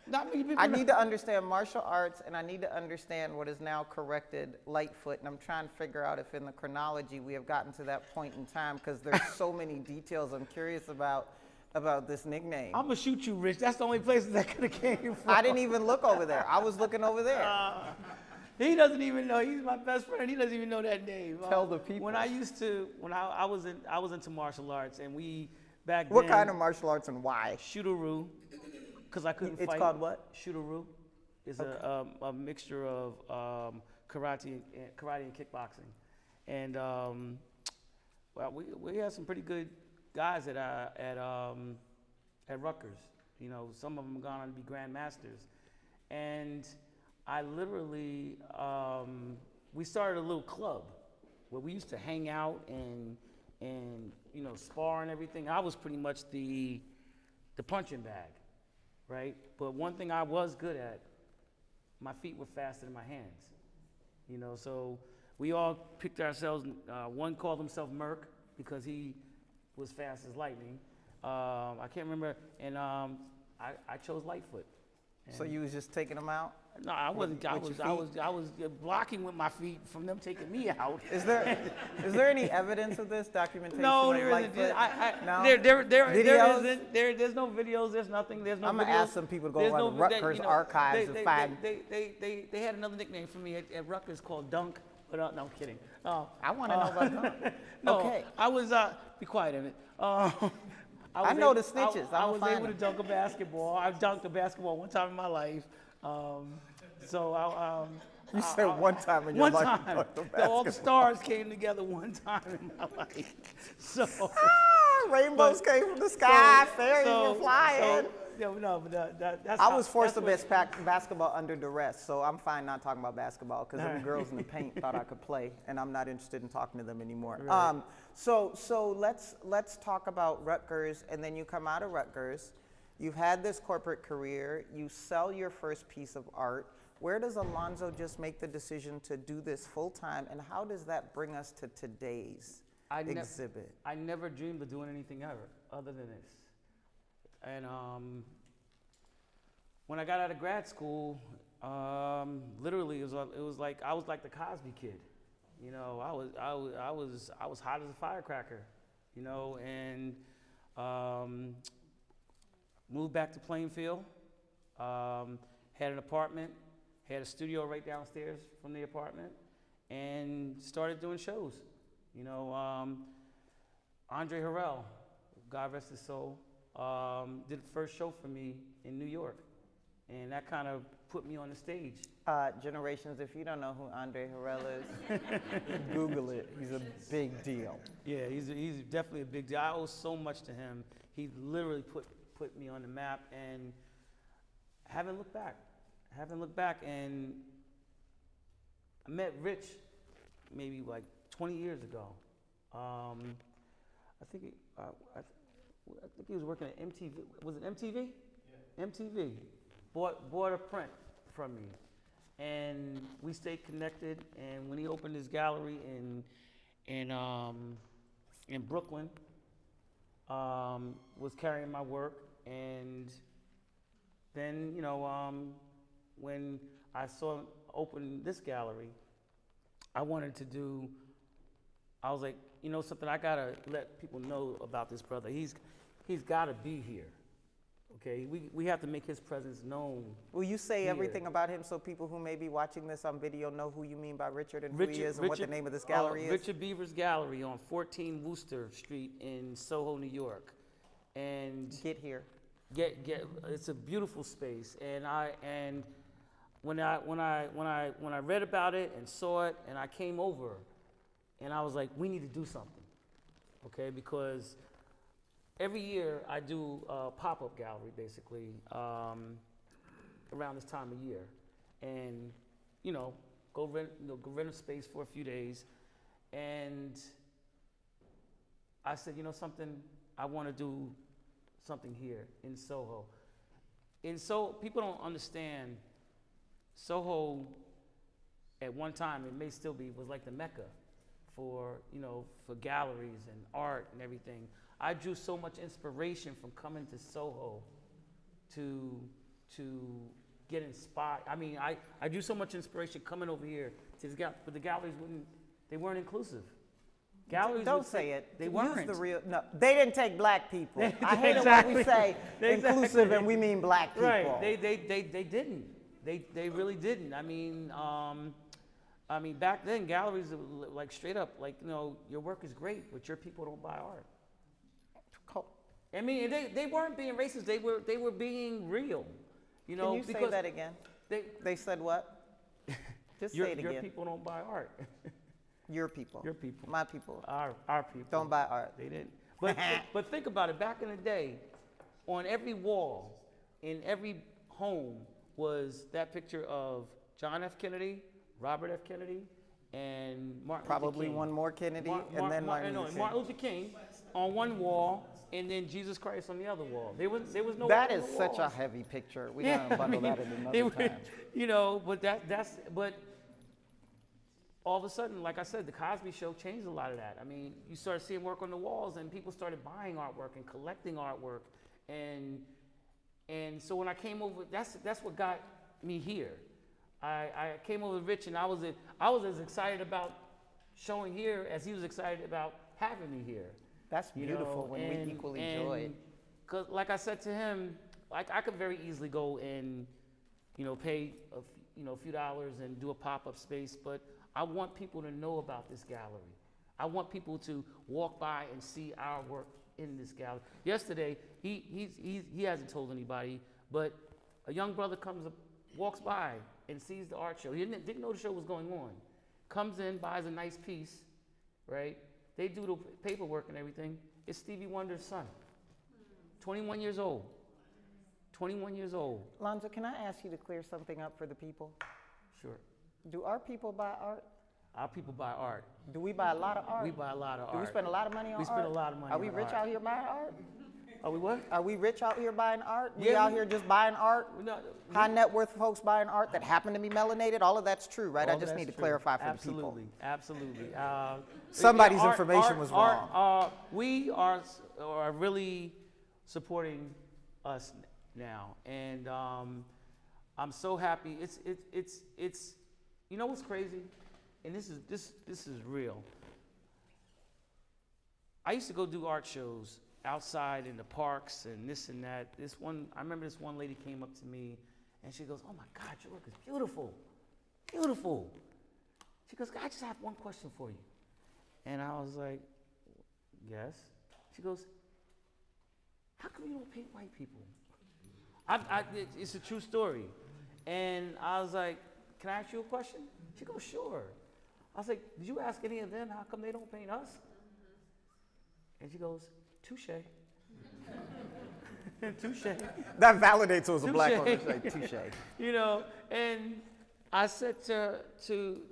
Speaker 2: Not many people
Speaker 1: I
Speaker 2: know.
Speaker 1: need to understand martial arts, and I need to understand what is now corrected Lightfoot, and I'm trying to figure out if in the chronology we have gotten to that point in time, because there's so many details I'm curious about this nickname.
Speaker 2: I'm gonna shoot you, Rich. That's the only place that could have came from.
Speaker 1: I didn't even look over there. I was looking over there.
Speaker 2: He doesn't even know. He's my best friend. He doesn't even know that name.
Speaker 1: Tell the people.
Speaker 2: When I was into martial arts, and we back
Speaker 1: What
Speaker 2: then.
Speaker 1: kind of martial arts and why?
Speaker 2: Shootaroo, because I couldn't fight.
Speaker 1: It's called what?
Speaker 2: Shootaroo. It's a mixture of karate and kickboxing, and well, we had some pretty good guys at Rutgers. You know, some of them have gone on to be grandmasters, and I literally we started a little club where we used to hang out and you know, spar and everything. I was pretty much the punching bag, right? But one thing I was good at, my feet were faster than my hands. You know, so we all picked ourselves. One called himself Merc because he was fast as lightning. I can't remember, and I chose Lightfoot.
Speaker 1: So you was just taking them out?
Speaker 2: No, I wasn't. I was blocking with my feet from them taking me out.
Speaker 1: Is there any evidence of this documentation?
Speaker 2: No,
Speaker 1: of
Speaker 2: there isn't.
Speaker 1: Lightfoot? No?
Speaker 2: There isn't. There's no videos. There's nothing. There's no.
Speaker 1: I'm gonna
Speaker 2: videos.
Speaker 1: ask some people to go
Speaker 2: There's
Speaker 1: around the Rutgers archives and find.
Speaker 2: They had another nickname for me at Rutgers called Dunk. But no, I'm kidding.
Speaker 1: I want to know about Dunk.
Speaker 2: No,
Speaker 1: Okay.
Speaker 2: I was. Be quiet, Emmett.
Speaker 1: I know the snitches.
Speaker 2: I
Speaker 1: I'll
Speaker 2: was
Speaker 1: find
Speaker 2: able to
Speaker 1: them.
Speaker 2: dunk a basketball. I dunked a basketball one time in my life.
Speaker 1: You said one time in your
Speaker 2: one
Speaker 1: life.
Speaker 2: time.
Speaker 1: you dunked a
Speaker 2: All the
Speaker 1: basketball.
Speaker 2: stars came together one time in my life. So
Speaker 1: Rainbows came from the sky. Fairies were flying.
Speaker 2: That's
Speaker 1: I was forced to bet basketball under duress, so I'm fine not talking about basketball because them girls in the paint thought I could play, and I'm not interested in talking to them anymore.
Speaker 2: Right.
Speaker 1: So let's talk about Rutgers, and then you come out of Rutgers. You've had this corporate career. You sell your first piece of art. Where does Alonzo just make the decision to do this full time, and how does that bring us to today's exhibit?
Speaker 2: I never dreamed of doing anything ever other than this. And when I got out of grad school, literally it was like I was like the Cosby Kid, you know. I was hot as a firecracker, you know, and moved back to Plainfield. Had an apartment, had a studio right downstairs from the apartment, and started doing shows. You know, Andre Harrell, God rest his soul. Did the first show for me in New York, and that kind of put me on the stage.
Speaker 1: Generations, if you don't know who Andre Harrell is, Google it. He's a big deal.
Speaker 2: Yeah, he's definitely a big deal. I owe so much to him. He literally put me on the map, and haven't looked back. And I met Rich maybe like 20 years ago. I think he was working at MTV. Was it MTV? Yeah. MTV bought a print from me, and we stayed connected. And when he opened his gallery in Brooklyn, was carrying my work. And then, you know, when I saw him open this gallery, I was like, you know something, I gotta let people know about this brother. He's gotta be here. Okay, we have to make his presence known.
Speaker 1: Will you say
Speaker 2: here.
Speaker 1: everything about him so people who may be watching this on video know who you mean by Richard and who he is and what the name of this gallery is?
Speaker 2: Richard Beavers Gallery on 14 Wooster Street in SoHo, New York. And
Speaker 1: Get here.
Speaker 2: It's a beautiful space. And when I read about it and saw it, and I came over, and I was like, we need to do something, okay? Because every year I do a pop-up gallery, basically, around this time of year, and you know, go rent a space for a few days, and I said, you know something, I want to do something here in SoHo. People don't understand. SoHo, at one time, it may still be, was like the Mecca for galleries and art and everything. I drew so much inspiration from coming to SoHo to to get inspired. I mean, I drew so much inspiration coming over here to this gallery, but the galleries weren't inclusive. Galleries
Speaker 1: Don't say it.
Speaker 2: They
Speaker 1: Use
Speaker 2: weren't.
Speaker 1: the real. No, they didn't take black people. I hate it when we say inclusive and we mean black people.
Speaker 2: Right. They didn't. They really didn't. I mean, back then galleries were like straight up like, you know, your work is great, but your people don't buy art.
Speaker 1: Cool.
Speaker 2: I mean, they weren't being racist. They were being real. You know,
Speaker 1: Can you
Speaker 2: because
Speaker 1: say that again? They said what? Just say it again.
Speaker 2: Your people don't buy art.
Speaker 1: Your people.
Speaker 2: Your people.
Speaker 1: My people.
Speaker 2: Our people.
Speaker 1: Don't buy art.
Speaker 2: They didn't. But think about it. Back in the day, on every wall, in every home, was that picture of John F. Kennedy, Robert F. Kennedy, and Martin Luther
Speaker 1: Probably
Speaker 2: King.
Speaker 1: one more Kennedy, and then Martin Luther King.
Speaker 2: Martin Luther King on one wall, and then Jesus Christ on the other wall. There was no.
Speaker 1: That is such a heavy picture. We gotta bundle that in another time.
Speaker 2: You know, but all of a sudden, like I said, the Cosby Show changed a lot of that. I mean, you started seeing work on the walls, and people started buying artwork and collecting artwork, and so when I came over, that's what got me here. I came over to Rich, and I was as excited about showing here as he was excited about having me here.
Speaker 1: That's beautiful when we equally enjoy it.
Speaker 2: Cause like I said to him, like I could very easily go and, you know, pay a few dollars and do a pop-up space, but I want people to know about this gallery. I want people to walk by and see our work in this gallery. Yesterday, he hasn't told anybody, but a young brother walks by and sees the art show. He didn't know the show was going on. Comes in, buys a nice piece, right? They do the paperwork and everything. It's Stevie Wonder's son, 21 years old. 21 years old.
Speaker 1: Alonzo, can I ask you to clear something up for the people?
Speaker 2: Sure.
Speaker 1: Do our people buy art?
Speaker 2: Our people buy art.
Speaker 1: Do we buy a lot of art?
Speaker 2: We buy a lot of art.
Speaker 1: Do we spend a lot of money on art?
Speaker 2: We spend a lot of money on art.
Speaker 1: Are we rich out here buying art?
Speaker 2: Are we what?
Speaker 1: Are we rich out here buying art?
Speaker 2: Yeah,
Speaker 1: we out here just buying art?
Speaker 2: No,
Speaker 1: High net worth folks buying art that happen to be melanated? All of that's true, right? I just need to clarify for the people.
Speaker 2: Absolutely.
Speaker 1: Somebody's information was wrong.
Speaker 2: We are really supporting us now, and I'm so happy. It's you know what's crazy, and this is real. I used to go do art shows outside in the parks and this and that. I remember this one lady came up to me and she goes, "Oh my God, your work is beautiful, beautiful." She goes, "I just have one question for you." And I was like, "Yes." She goes, "How come you don't paint white people?" It's a true story. And I was like, "Can I ask you a question?" She goes, "Sure." I was like, "Did you ask any of them how come they don't paint us?" And she goes, "Touche." Touche.
Speaker 1: That validates it was a black woman. Like, touche.
Speaker 2: You know, and I said to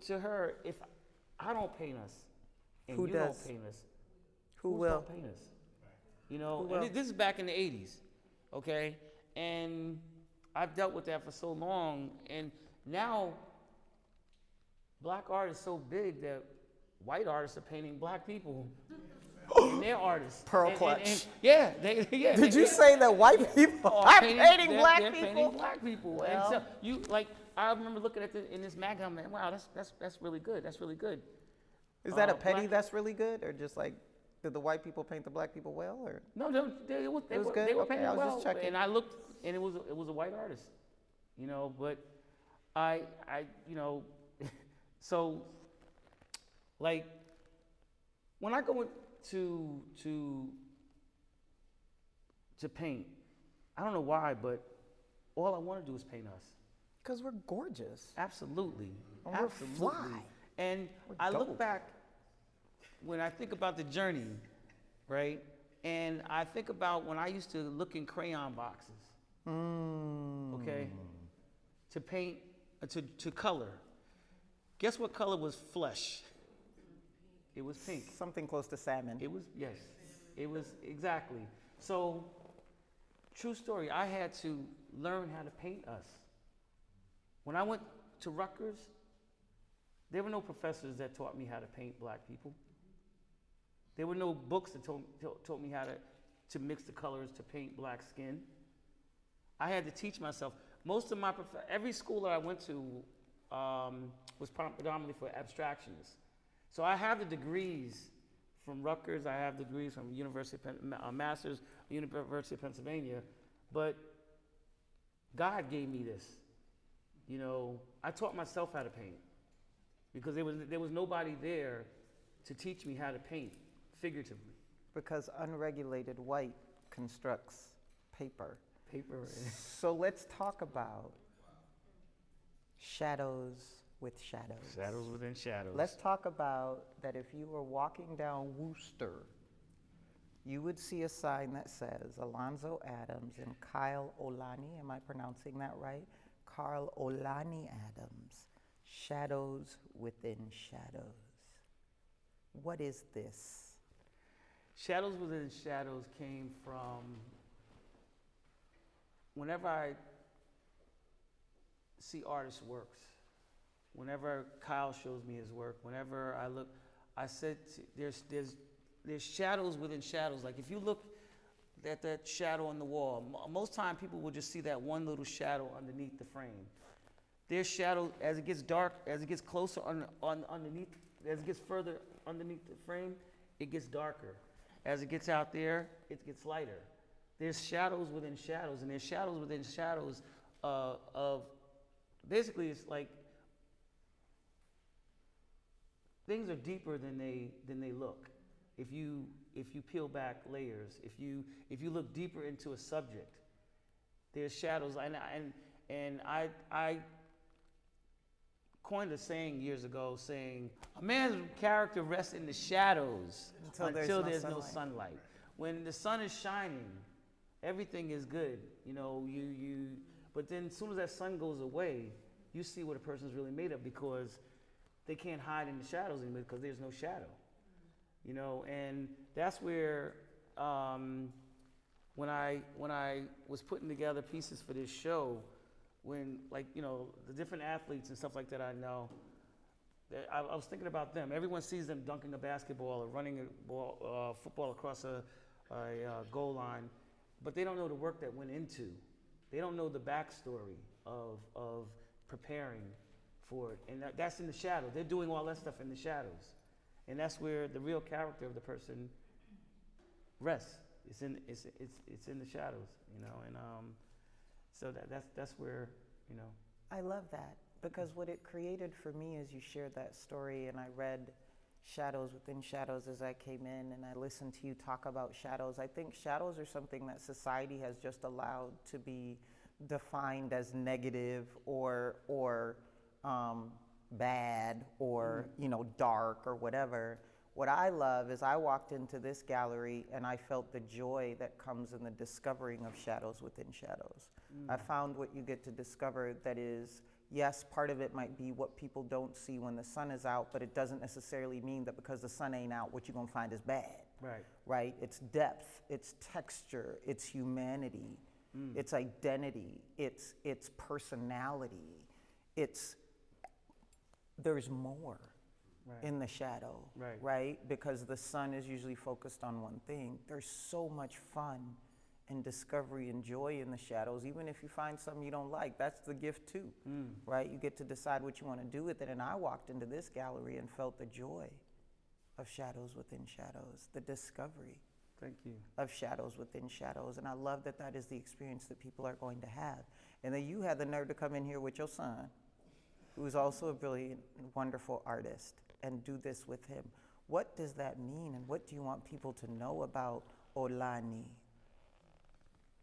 Speaker 2: her, if I don't paint us, and
Speaker 1: Who
Speaker 2: you
Speaker 1: does?
Speaker 2: don't paint us,
Speaker 1: Who
Speaker 2: who's
Speaker 1: will?
Speaker 2: gonna paint us? You know,
Speaker 1: Who will?
Speaker 2: and this is back in the 80s, okay? And I've dealt with that for so long, and now black art is so big that white artists are painting black people. And they're artists.
Speaker 1: Pearl clutch.
Speaker 2: And yeah.
Speaker 1: Did you say that white people are painting black
Speaker 2: they're
Speaker 1: people?
Speaker 2: Painting black people.
Speaker 1: Well.
Speaker 2: And so you I remember looking at in this magazine, I'm like, wow, that's really good. That's really good.
Speaker 1: Is that a petty that's really good, or just like, did the white people paint the black people well, or?
Speaker 2: No, they were
Speaker 1: good?
Speaker 2: They were
Speaker 1: Okay,
Speaker 2: painting
Speaker 1: I was
Speaker 2: well.
Speaker 1: just checking.
Speaker 2: And I looked, and it was a white artist, you know. But I you know, so like when I go to paint, I don't know why, but all I want to do is paint us.
Speaker 1: Because we're gorgeous.
Speaker 2: Absolutely.
Speaker 1: And we're
Speaker 2: Absolutely.
Speaker 1: fly.
Speaker 2: And
Speaker 1: We're
Speaker 2: I
Speaker 1: dope.
Speaker 2: look back when I think about the journey, right? And I think about when I used to look in crayon boxes, okay, to paint, to color. Guess what color was flesh? It was pink.
Speaker 1: Something close to salmon.
Speaker 2: It was, yes. It was, exactly. So, true story, I had to learn how to paint us. When I went to Rutgers, there were no professors that taught me how to paint black people. There were no books that taught me how to mix the colors to paint black skin. I had to teach myself. most of my, every school that I went to was predominantly for abstractionists. So I have the degrees from Rutgers, I have degrees from Masters, University of Pennsylvania, but God gave me this. You know, I taught myself how to paint because there was nobody there to teach me how to paint figuratively.
Speaker 1: Because unregulated white constructs paper.
Speaker 2: Paper.
Speaker 1: So let's talk about shadows with shadows.
Speaker 2: Shadows within shadows.
Speaker 1: Let's talk about that if you were walking down Wooster, you would see a sign that says Alonzo Adams and Kyle Olani, am I pronouncing that right? Carl Olani Adams, Shadows Within Shadows. What is this?
Speaker 2: Shadows Within Shadows came from whenever I see artists' works, whenever Kyle shows me his work, whenever I look, I said there's shadows within shadows. Like if you look at that shadow on the wall, most time people will just see that one little shadow underneath the frame. There's shadow as it gets dark, as it gets closer underneath, as it gets further underneath the frame, it gets darker. As it gets out there, it gets lighter. There's shadows within shadows, and there's shadows within shadows of basically it's like things are deeper than they look. If you peel back layers, if you look deeper into a subject, there's shadows. And I coined a saying years ago, saying a man's character rests in the shadows until there's no sunlight. When the sun is shining, everything is good. You know, but then as soon as that sun goes away, you see what a person's really made of because they can't hide in the shadows anymore because there's no shadow. You know, and that's where when I was putting together pieces for this show, when like, you know, the different athletes and stuff like that I know, I was thinking about them. Everyone sees them dunking a basketball or running a football across a goal line, but they don't know the work that went into. They don't know the backstory of preparing for it, and that's in the shadow. They're doing all that stuff in the shadows, and that's where the real character of the person rests. It's in the shadows, you know, and so that's where, you know.
Speaker 1: I love that because what it created for me is you shared that story, and I read Shadows Within Shadows as I came in, and I listened to you talk about shadows. I think shadows are something that society has just allowed to be defined as negative or bad or you know, dark or whatever. What I love is I walked into this gallery and I felt the joy that comes in the discovering of shadows within shadows. I found what you get to discover that is, yes, part of it might be what people don't see when the sun is out, but it doesn't necessarily mean that because the sun ain't out, what you're gonna find is bad.
Speaker 2: Right.
Speaker 1: Right? It's depth, it's texture, it's humanity, it's identity, it's personality, there's more in the shadow, right? Because the sun is usually focused on one thing. There's so much fun and discovery and joy in the shadows, even if you find something you don't like. That's the gift too, right? You get to decide what you want to do with it. And I walked into this gallery and felt the joy of shadows within shadows, the discovery of shadows within shadows. And I love that that is the experience that people are going to have. And then you had the nerve to come in here with your son, who is also a brilliant, wonderful artist, and do this with him. What does that mean, and what do you want people to know about Olani?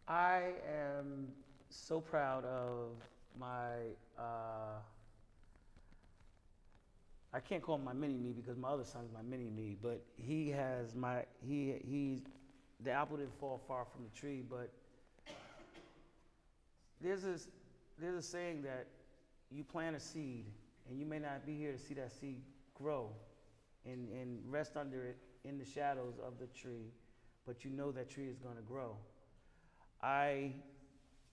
Speaker 2: I am so proud of my, I can't call him my mini-me because my other son's my mini-me, but he has the apple didn't fall far from the tree, but there's a saying that you plant a seed, and you may not be here to see that seed grow and rest under it in the shadows of the tree, but you know that tree is going to grow.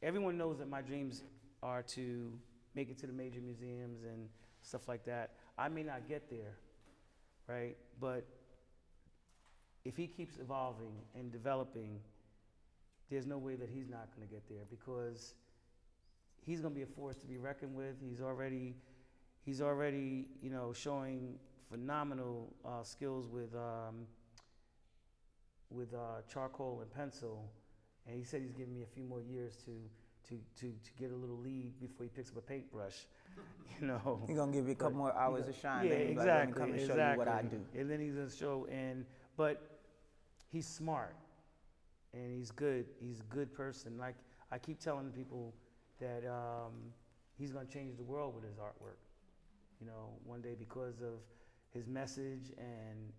Speaker 2: Everyone knows that my dreams are to make it to the major museums and stuff like that. I may not get there, right? But if he keeps evolving and developing, there's no way that he's not going to get there because he's going to be a force to be reckoned with. He's already, you know, showing phenomenal skills with charcoal and pencil, and he said he's giving me a few more years to get a little lead before he picks up a paintbrush. You know,
Speaker 1: He's gonna give you a couple more hours of shine.
Speaker 2: yeah,
Speaker 1: then he's
Speaker 2: exactly,
Speaker 1: like, let me come and show you what I do.
Speaker 2: And then he's gonna show, but he's smart, and he's good. He's a good person. Like I keep telling people that he's gonna change the world with his artwork. You know, one day because of his message and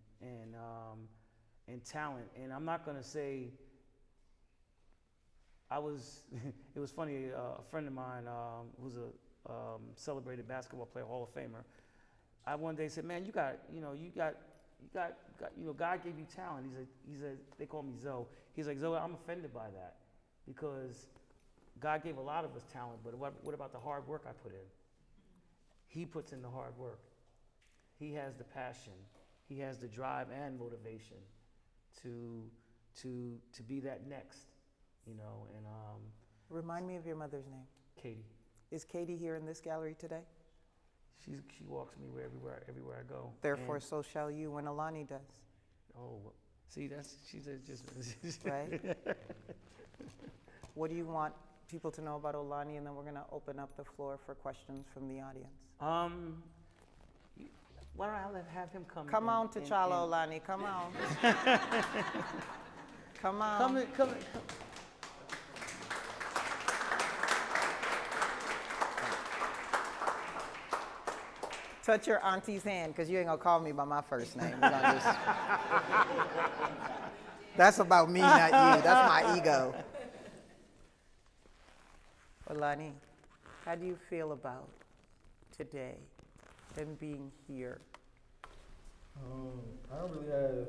Speaker 2: talent. And I'm not gonna say. It was funny. A friend of mine who's a celebrated basketball player, Hall of Famer. I one day said, "Man, you got, God gave you talent." He said, they call me Zoe. He's like, "Zoe, I'm offended by that because God gave a lot of us talent, but what about the hard work I put in?" He puts in the hard work. He has the passion. He has the drive and motivation to be that next, you know. And
Speaker 1: Remind me of your mother's name.
Speaker 2: Katie.
Speaker 1: Is Katie here in this gallery today?
Speaker 2: She walks me everywhere I go.
Speaker 1: Therefore, so shall you when Olani does.
Speaker 2: Oh, well, see, she's just
Speaker 1: Right? What do you want people to know about Olani? And then we're going to open up the floor for questions from the audience.
Speaker 2: Why don't I have him come?
Speaker 1: Come on, T'Challa Olani. Come on. Come on.
Speaker 2: Come in.
Speaker 1: Touch your auntie's hand, because you ain't going to call me by my first name. You're gonna just... That's about me, not you. That's my ego. Olani, how do you feel about today and being here?
Speaker 3: I don't really have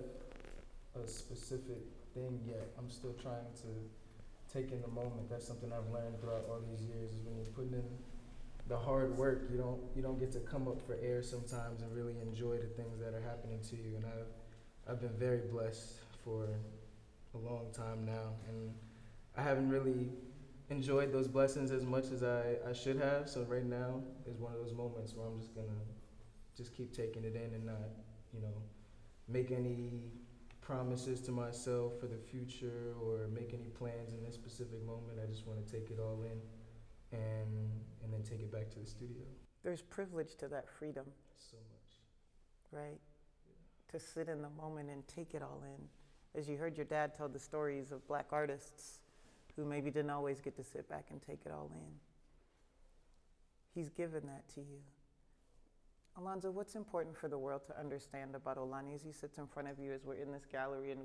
Speaker 3: a specific thing yet. I'm still trying to take in the moment. That's something I've learned throughout all these years, is when you're putting in the hard work, you don't get to come up for air sometimes and really enjoy the things that are happening to you. And I've been very blessed for a long time now, and I haven't really enjoyed those blessings as much as I should have. So right now is one of those moments where I'm just gonna keep taking it in and not, make any promises to myself for the future or make any plans in this specific moment. I just want to take it all in and then take it back to the studio.
Speaker 1: There's privilege to that freedom.
Speaker 3: So much.
Speaker 1: Right? Yeah. To sit in the moment and take it all in. As you heard your dad tell the stories of Black artists who maybe didn't always get to sit back and take it all in. He's given that to you. Alonzo, what's important for the world to understand about Olani as he sits in front of you, as we're in this gallery and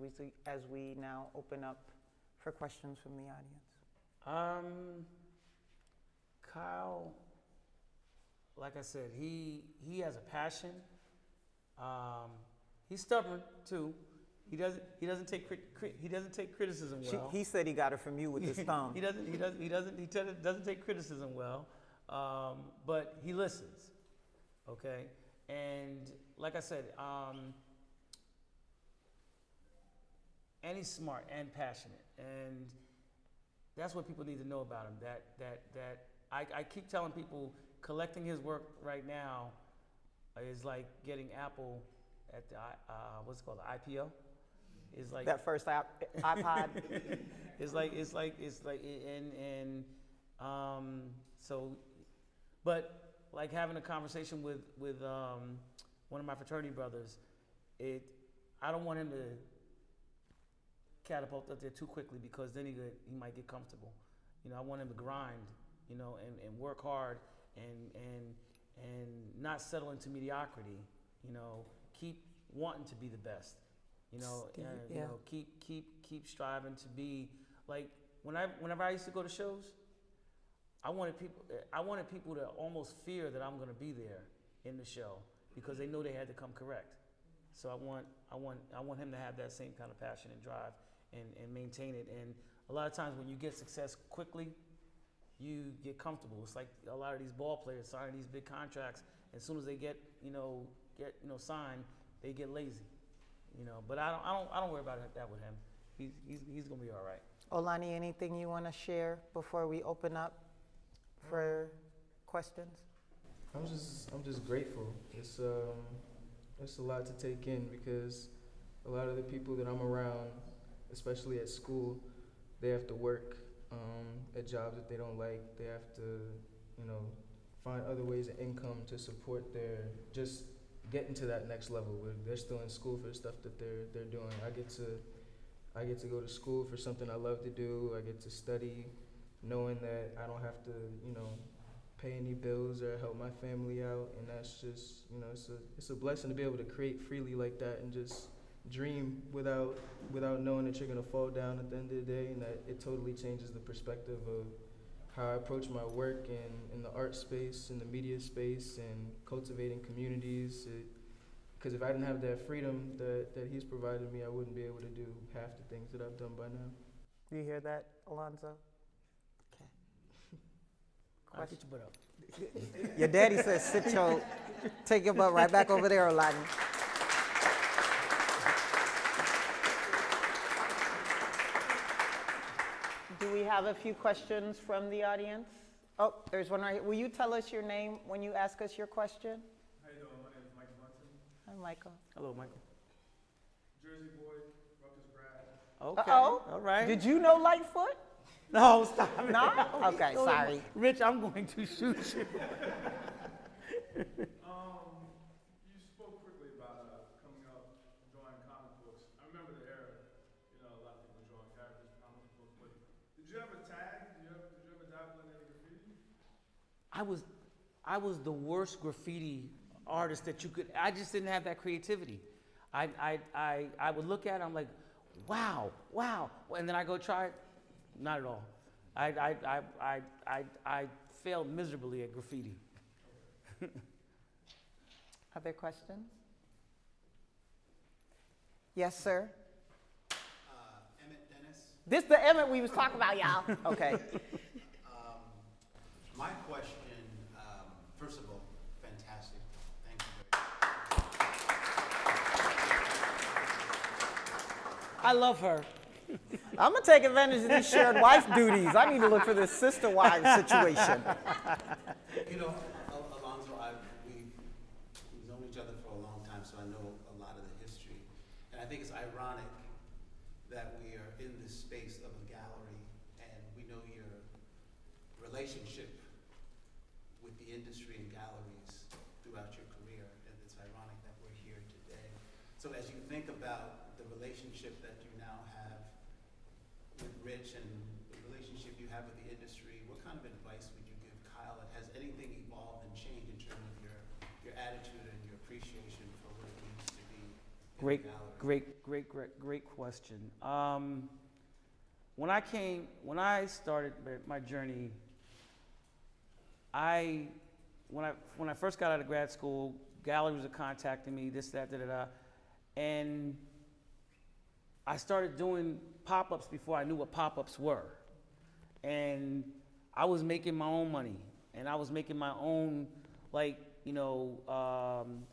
Speaker 1: as we now open up for questions from the audience?
Speaker 2: Kyle, like I said, he has a passion. He's stubborn too. He doesn't take criticism well.
Speaker 1: He said he got it from you with his thumb.
Speaker 2: He doesn't take criticism well, but he listens. Okay, and like I said, and he's smart and passionate, and that's what people need to know about him. That I keep telling people, collecting his work right now is like getting Apple at the what's it called, the IPO. It's like
Speaker 1: that first iPod.
Speaker 2: So, but like having a conversation with one of my fraternity brothers, I don't want him to catapult up there too quickly, because then he might get comfortable. I want him to grind, and work hard and not settle into mediocrity. Keep wanting to be the best. Keep striving to be like whenever I used to go to shows, I wanted people to almost fear that I'm going to be there in the show, because they know they had to come correct. So I want him to have that same kind of passion and drive and maintain it. And a lot of times when you get success quickly, you get comfortable. It's like a lot of these ball players signing these big contracts. As soon as they get signed, they get lazy. But I don't worry about that with him. He's gonna be all right.
Speaker 1: Olani, anything you want to share before we open up for questions?
Speaker 3: I'm just grateful. It's a lot to take in because a lot of the people that I'm around, especially at school, they have to work at jobs that they don't like. They have to, find other ways of income to support their just getting to that next level where they're still in school for the stuff that they're doing. I get to go to school for something I love to do. I get to study knowing that I don't have to, pay any bills or help my family out, and that's just, it's a blessing to be able to create freely like that and just dream without knowing that you're gonna fall down at the end of the day, and that it totally changes the perspective of how I approach my work in the art space, in the media space, and cultivating communities. Because if I didn't have that freedom that he's provided me, I wouldn't be able to do half the things that I've done by now.
Speaker 1: You hear that, Alonzo?
Speaker 2: I'll get your butt up.
Speaker 1: Your daddy says take your butt right back over there, Olani. Do we have a few questions from the audience? Oh, there's one right here. Will you tell us your name when you ask us your question?
Speaker 4: How you doing? My name is Mike Bunton.
Speaker 1: Hi, Michael.
Speaker 2: Hello, Michael.
Speaker 4: Jersey boy, Rutgers grad.
Speaker 2: Okay.
Speaker 1: Uh-oh.
Speaker 2: All right.
Speaker 1: Did you know Lightfoot?
Speaker 2: No, stop it.
Speaker 1: No? Okay, sorry.
Speaker 2: Rich, I'm going to shoot you.
Speaker 4: You spoke quickly about coming up, drawing comic books. I remember the era, a lot of people drawing characters, comic books. But did you ever tag? Did you ever dabble in any graffiti?
Speaker 2: I was the worst graffiti artist that you could. I just didn't have that creativity. I would look at it, I'm like, wow, and then I go try it. Not at all. I failed miserably at graffiti.
Speaker 1: Other questions? Yes, sir.
Speaker 5: Emmett Dennis.
Speaker 1: This the Emmett we was talking about, y'all. Okay.
Speaker 5: My question, first of all, fantastic. Thank you very much.
Speaker 2: I love her.
Speaker 1: I'm gonna take advantage of these shared wife duties. I need to look for this sister wife situation.
Speaker 5: Alonzo, we've known each other for a long time, so I know a lot of the history. And I think it's ironic that we are in this space of a gallery, and we know your relationship with the industry and galleries throughout your career, and it's ironic that we're here today. So as you think about the relationship that you now have with Rich and the relationship you have with the industry, what kind of advice would you give Kyle? Has anything evolved and changed in terms of your attitude and your appreciation for what it means to be in the gallery?
Speaker 2: Great question. When I started my journey, when I first got out of grad school, galleries were contacting me, this, that, and I started doing pop-ups before I knew what pop-ups were. And I was making my own money, and I was making my own,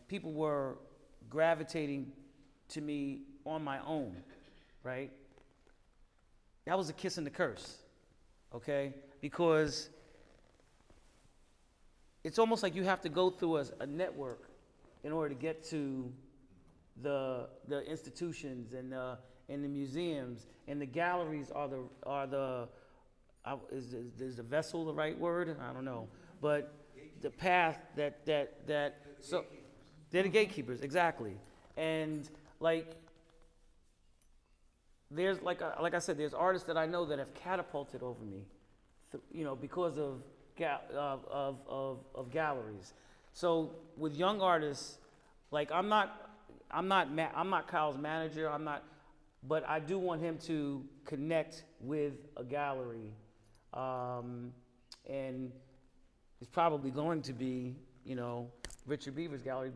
Speaker 2: people were gravitating to me on my own, right? That was a kiss and the curse, okay? Because it's almost like you have to go through a network in order to get to the institutions and the museums, and the galleries is the vessel the right word? I don't know, but the path so they're the gatekeepers, exactly. And there's like I said, there's artists that I know that have catapulted over me, because of galleries. So with young artists, I'm not Kyle's manager. But I do want him to connect with a gallery, and it's probably going to be, Richard Beavers Gallery,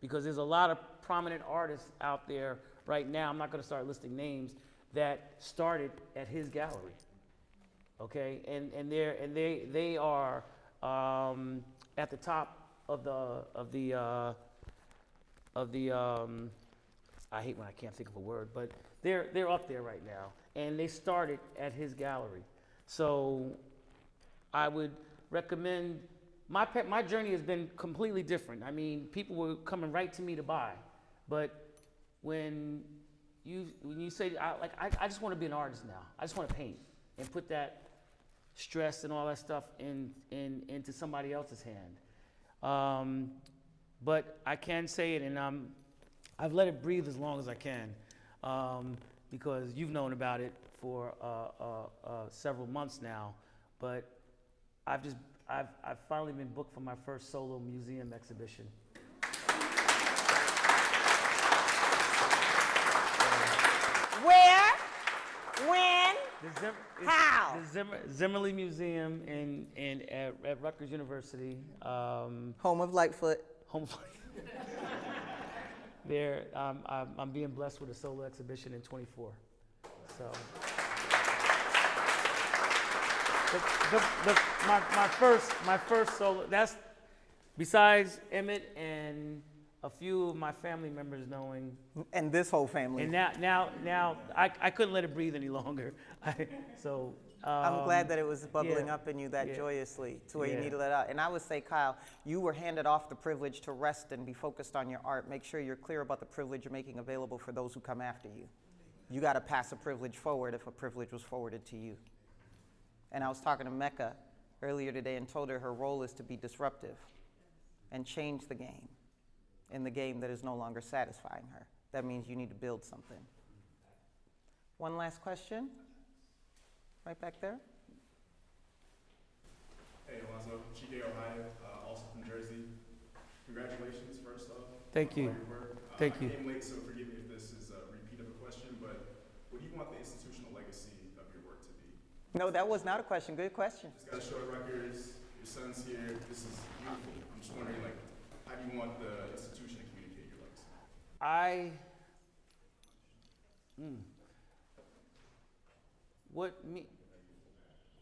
Speaker 2: because there's a lot of prominent artists out there right now. I'm not going to start listing names that started at his gallery. Okay, and they are at the top of the I hate when I can't think of a word, but they're up there right now, and they started at his gallery. So I would recommend. My journey has been completely different. I mean, people were coming right to me to buy, but when you say I just want to be an artist now. I just want to paint and put that stress and all that stuff into somebody else's hand. But I can say it, and I've let it breathe as long as I can, because you've known about it for several months now. But I've finally been booked for my first solo museum exhibition.
Speaker 1: Where? When? How?
Speaker 2: The Zimmerli Museum at Rutgers University.
Speaker 1: Home of Lightfoot.
Speaker 2: Home. There, I'm being blessed with a solo exhibition in 24. So, my first solo. That's besides Emmett and a few of my family members knowing.
Speaker 1: And this whole family.
Speaker 2: And now I couldn't let it breathe any longer.
Speaker 1: I'm glad that it was bubbling
Speaker 2: yeah,
Speaker 1: up in you that
Speaker 2: yeah,
Speaker 1: joyously to where you
Speaker 2: yeah.
Speaker 1: need to let out. And I would say, Kyle, you were handed off the privilege to rest and be focused on your art. Make sure you're clear about the privilege you're making available for those who come after you. You got to pass a privilege forward if a privilege was forwarded to you. And I was talking to Mecca earlier today and told her role is to be disruptive and change the game in the game that is no longer satisfying her. That means you need to build something. One last question. Right back there.
Speaker 4: Hey, Alonzo, Chide, Ohio, also from Jersey. Congratulations, first off.
Speaker 2: Thank you.
Speaker 4: On all your work.
Speaker 2: Thank you.
Speaker 4: I came late, so forgive me if this is a repeat of a question, but what do you want the institutional legacy of your work to be?
Speaker 1: No, that was not a question. Good question.
Speaker 4: Just got to show the records. Your son's here. This is beautiful. I'm just wondering, like, how do you want the institution to communicate your legacy?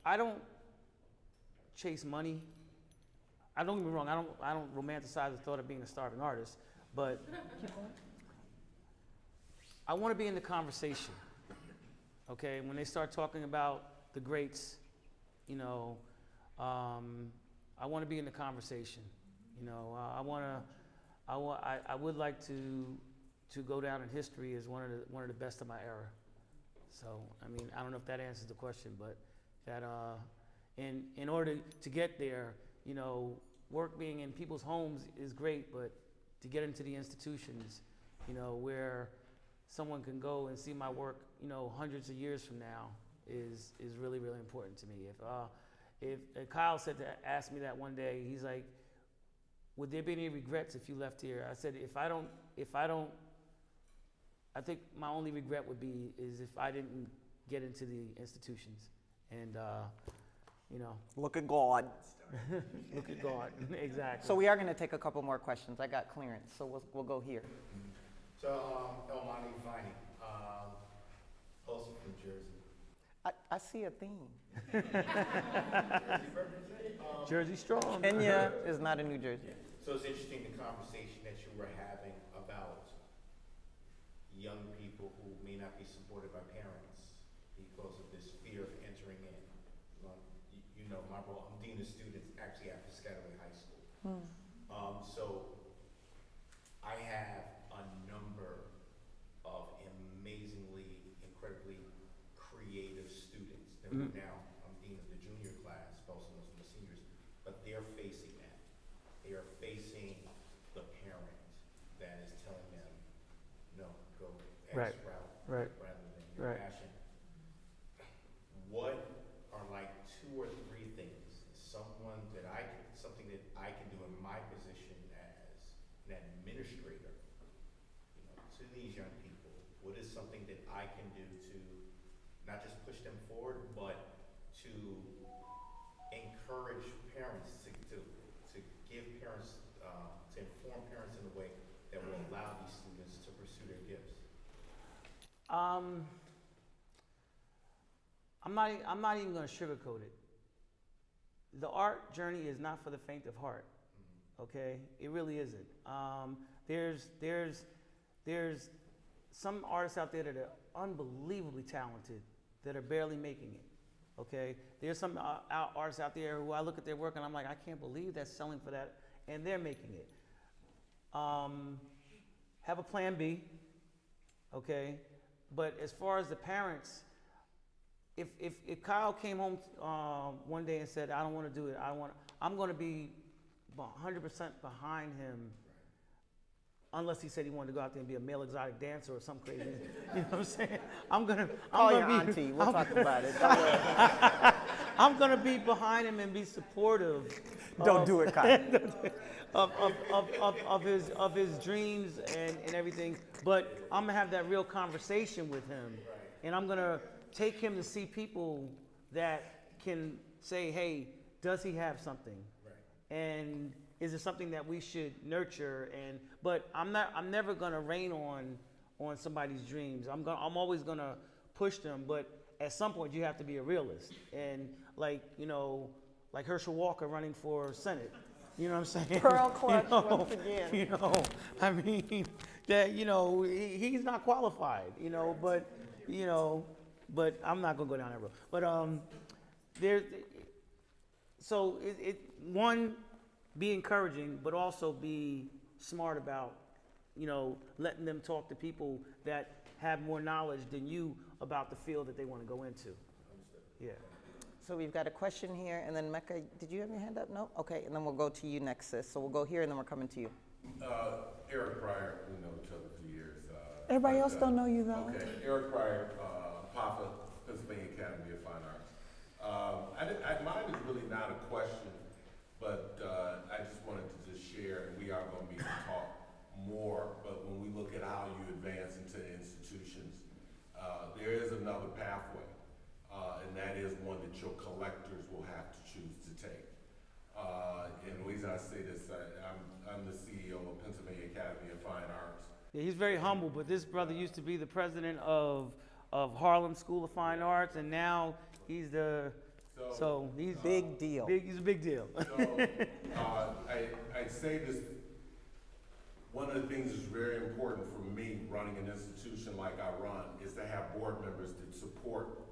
Speaker 2: I don't chase money. Don't get me wrong, I don't romanticize the thought of being a starving artist, but I want to be in the conversation. Okay, when they start talking about the greats, you know, I want to be in the conversation. You know, I would like to go down in history as one of the best of my era. So, I mean, I don't know if that answers the question, but that in order to get there, you know, work being in people's homes is great, but to get into the institutions, you know, where someone can go and see my work, you know, hundreds of years from now is really, really important to me. If Kyle asked me that one day, he's like, would there be any regrets if you left here? I said, I think my only regret would be is if I didn't get into the institutions. And, you know.
Speaker 1: Look at God.
Speaker 2: Look at God, exactly.
Speaker 1: So we are going to take a couple more questions. I got clearance, so we'll go here.
Speaker 6: So, Olani Viney, also from Jersey.
Speaker 1: I see a theme.
Speaker 2: Jersey strong.
Speaker 1: Kenya is not in New Jersey.
Speaker 6: So it's interesting the conversation that you were having about young people who may not be supported by parents because of this fear of entering in. You know, my role, I'm dean of students actually at Piscataway High School. So I have a number of amazingly, incredibly creative students that are now, I'm dean of the junior class, also known as the seniors, but they're facing that. They are facing the parent that is telling them, no, go X
Speaker 2: Right.
Speaker 6: route rather than your
Speaker 2: Right.
Speaker 6: passion. What are like 2 or 3 things, something that I can do in my position as an administrator, you know, to these young people? What is something that I can do to not just push them forward, but to encourage parents to give parents, to inform parents in a way that will allow these students to pursue their gifts?
Speaker 2: I'm not even going to sugarcoat it. The art journey is not for the faint of heart. Okay, it really isn't. There's some artists out there that are unbelievably talented that are barely making it. Okay, there's some artists out there who I look at their work and I'm like, I can't believe that's selling for that, and they're making it. Have a plan B, okay? But as far as the parents, if Kyle came home one day and said, I don't want to do it, I'm going to be 100% behind him, unless he said he wanted to go out there and be a male exotic dancer or some crazy, you know what I'm saying? I'm gonna
Speaker 1: Call your
Speaker 2: be,
Speaker 1: auntie. We'll talk about it. Don't worry.
Speaker 2: I'm gonna be behind him and be supportive.
Speaker 1: Don't do it, Kyle.
Speaker 2: of his dreams and everything. But I'm gonna have that real conversation with him, and I'm gonna take him to see people that can say, hey, does he have something? Right. And is it something that we should nurture? But I'm never gonna rain on somebody's dreams. I'm always gonna push them, but at some point you have to be a realist. And like Herschel Walker running for Senate. You know what I'm saying?
Speaker 1: Pearl clutch once again.
Speaker 2: I mean that he's not qualified. But I'm not gonna go down that road. But so one, be encouraging, but also be smart about letting them talk to people that have more knowledge than you about the field that they want to go into. Yeah.
Speaker 1: So we've got a question here, and then Mecca, did you have your hand up? No? Okay, and then we'll go to you next, sis. So we'll go here, and then we're coming to you.
Speaker 7: Eric Pryor, we know each other for years.
Speaker 1: Everybody else don't know you, though.
Speaker 7: Okay, Eric Pryor, Papa, Pennsylvania Academy of Fine Arts. Mine is really not a question, but I just wanted to just share, and we are going to be taught more, but when we look at how you advance into institutions, there is another pathway. And that is one that your collectors will have to choose to take. And the reason I say this, I'm the CEO of Pennsylvania Academy of Fine Arts.
Speaker 2: Yeah, he's very humble, but this brother used to be the president of Harlem School of Fine Arts, and now he's he's
Speaker 1: Big deal.
Speaker 2: He's a big deal.
Speaker 7: So I say this, one of the things that's very important for me running an institution like I run is to have board members that support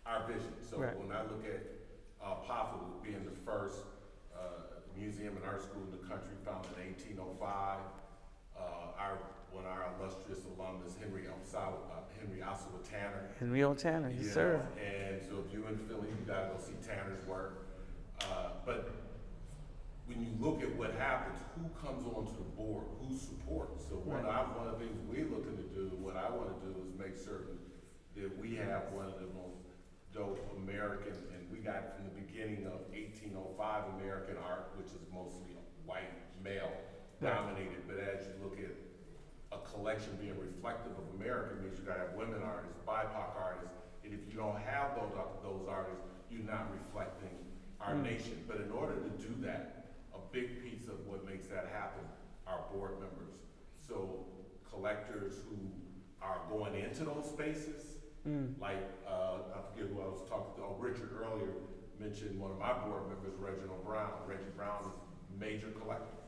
Speaker 7: our vision. So
Speaker 2: right.
Speaker 7: When I look at PAFA being the first museum and art school in the country, founded in 1805, when our illustrious alumnus Henry Ossawa Tanner.
Speaker 2: Henry O. Tanner, yes, sir.
Speaker 7: And so if you're in Philly, you gotta go see Tanner's work. But when you look at what happens, who comes onto the board, who supports? So one of the things we're looking to do, what I want to do is make certain that we have one of the most dope American, and we got from the beginning of 1805 American art, which is mostly white, male dominated, but as you look at a collection being reflective of America, means you gotta have women artists, BIPOC artists, and if you don't have those artists, you're not reflecting our nation. But in order to do that, a big piece of what makes that happen are board members. So collectors who are going into those spaces, like I forget who I was talking to, Richard earlier mentioned one of my board members, Reginald Brown. Reggie Brown is a major collector.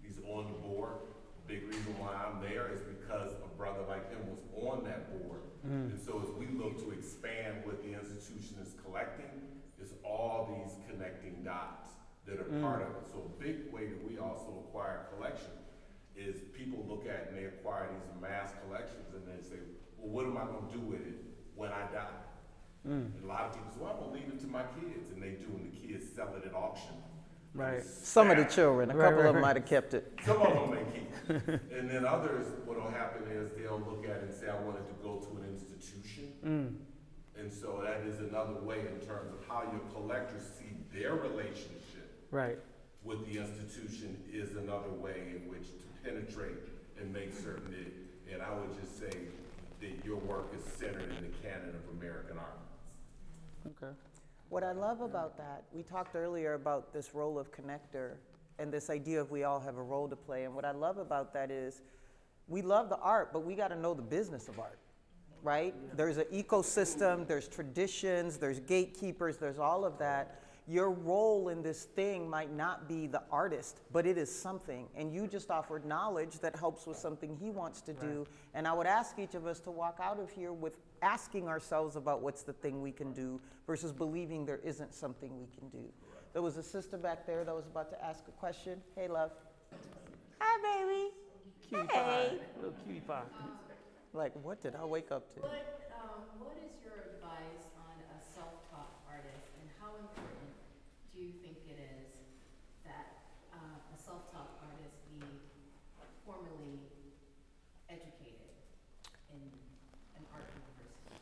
Speaker 7: He's on the board. Big reason why I'm there is because a brother like him was on that board. And so as we look to expand what the institution is collecting, it's all these connecting dots that are part of it. So a big way that we also acquire collection is people look at and they acquire these mass collections and they say, well, what am I gonna do with it when I die? And a lot of people say, well, I'm gonna leave it to my kids, and they do, and the kids sell it at auction.
Speaker 2: Right.
Speaker 1: Some of the children, a couple of them might have kept it.
Speaker 7: Some of them may keep it. And then others, what'll happen is they'll look at it and say, I wanted to go to an institution. And so that is another way in terms of how your collectors see their relationship with the institution is another way in which to penetrate and make certain that, and I would just say that your work is centered in the canon of American art.
Speaker 2: Okay.
Speaker 1: What I love about that, we talked earlier about this role of connector and this idea of we all have a role to play. And what I love about that is we love the art, but we got to know the business of art, right? There's an ecosystem, there's traditions, there's gatekeepers, there's all of that. Your role in this thing might not be the artist, but it is something. And you just offered knowledge that helps with something he wants to do. And I would ask each of us to walk out of here with asking ourselves about what's the thing we can do versus believing there isn't something we can do. There was a sister back there that was about to ask a question. Hey, love. Hi, baby.
Speaker 2: Cutie
Speaker 1: Hey.
Speaker 2: pie, little cutie pie.
Speaker 1: Like, what did I wake up to?
Speaker 8: What is your advice on a self-taught artist, and how important do you think it is that a self-taught artist be formally educated in an art university?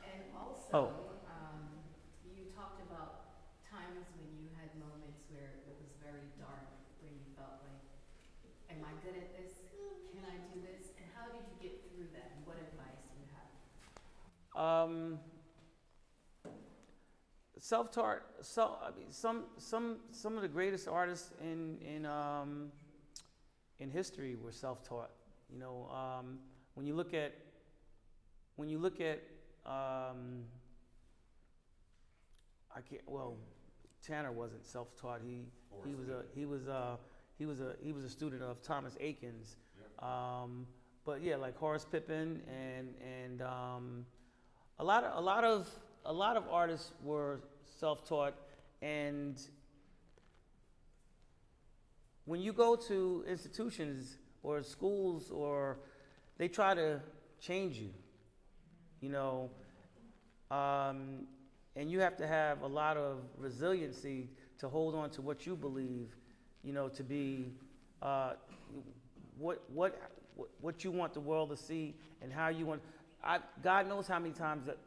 Speaker 8: And also, you talked about times when you had moments where it was very dark, where you felt like, am I good at this? Can I do this? And how did you get through that? And what advice do you have?
Speaker 2: Self-taught. I mean, some of the greatest artists in history were self-taught. You know, when you look at Tanner wasn't self-taught. He was a student of Thomas Aiken's. But yeah, like Horace Pippin and a lot of artists were self-taught. And when you go to institutions or schools, or they try to change you, you know, and you have to have a lot of resiliency to hold on to what you believe, you know, to be what you want the world to see and how you want. God knows how many times that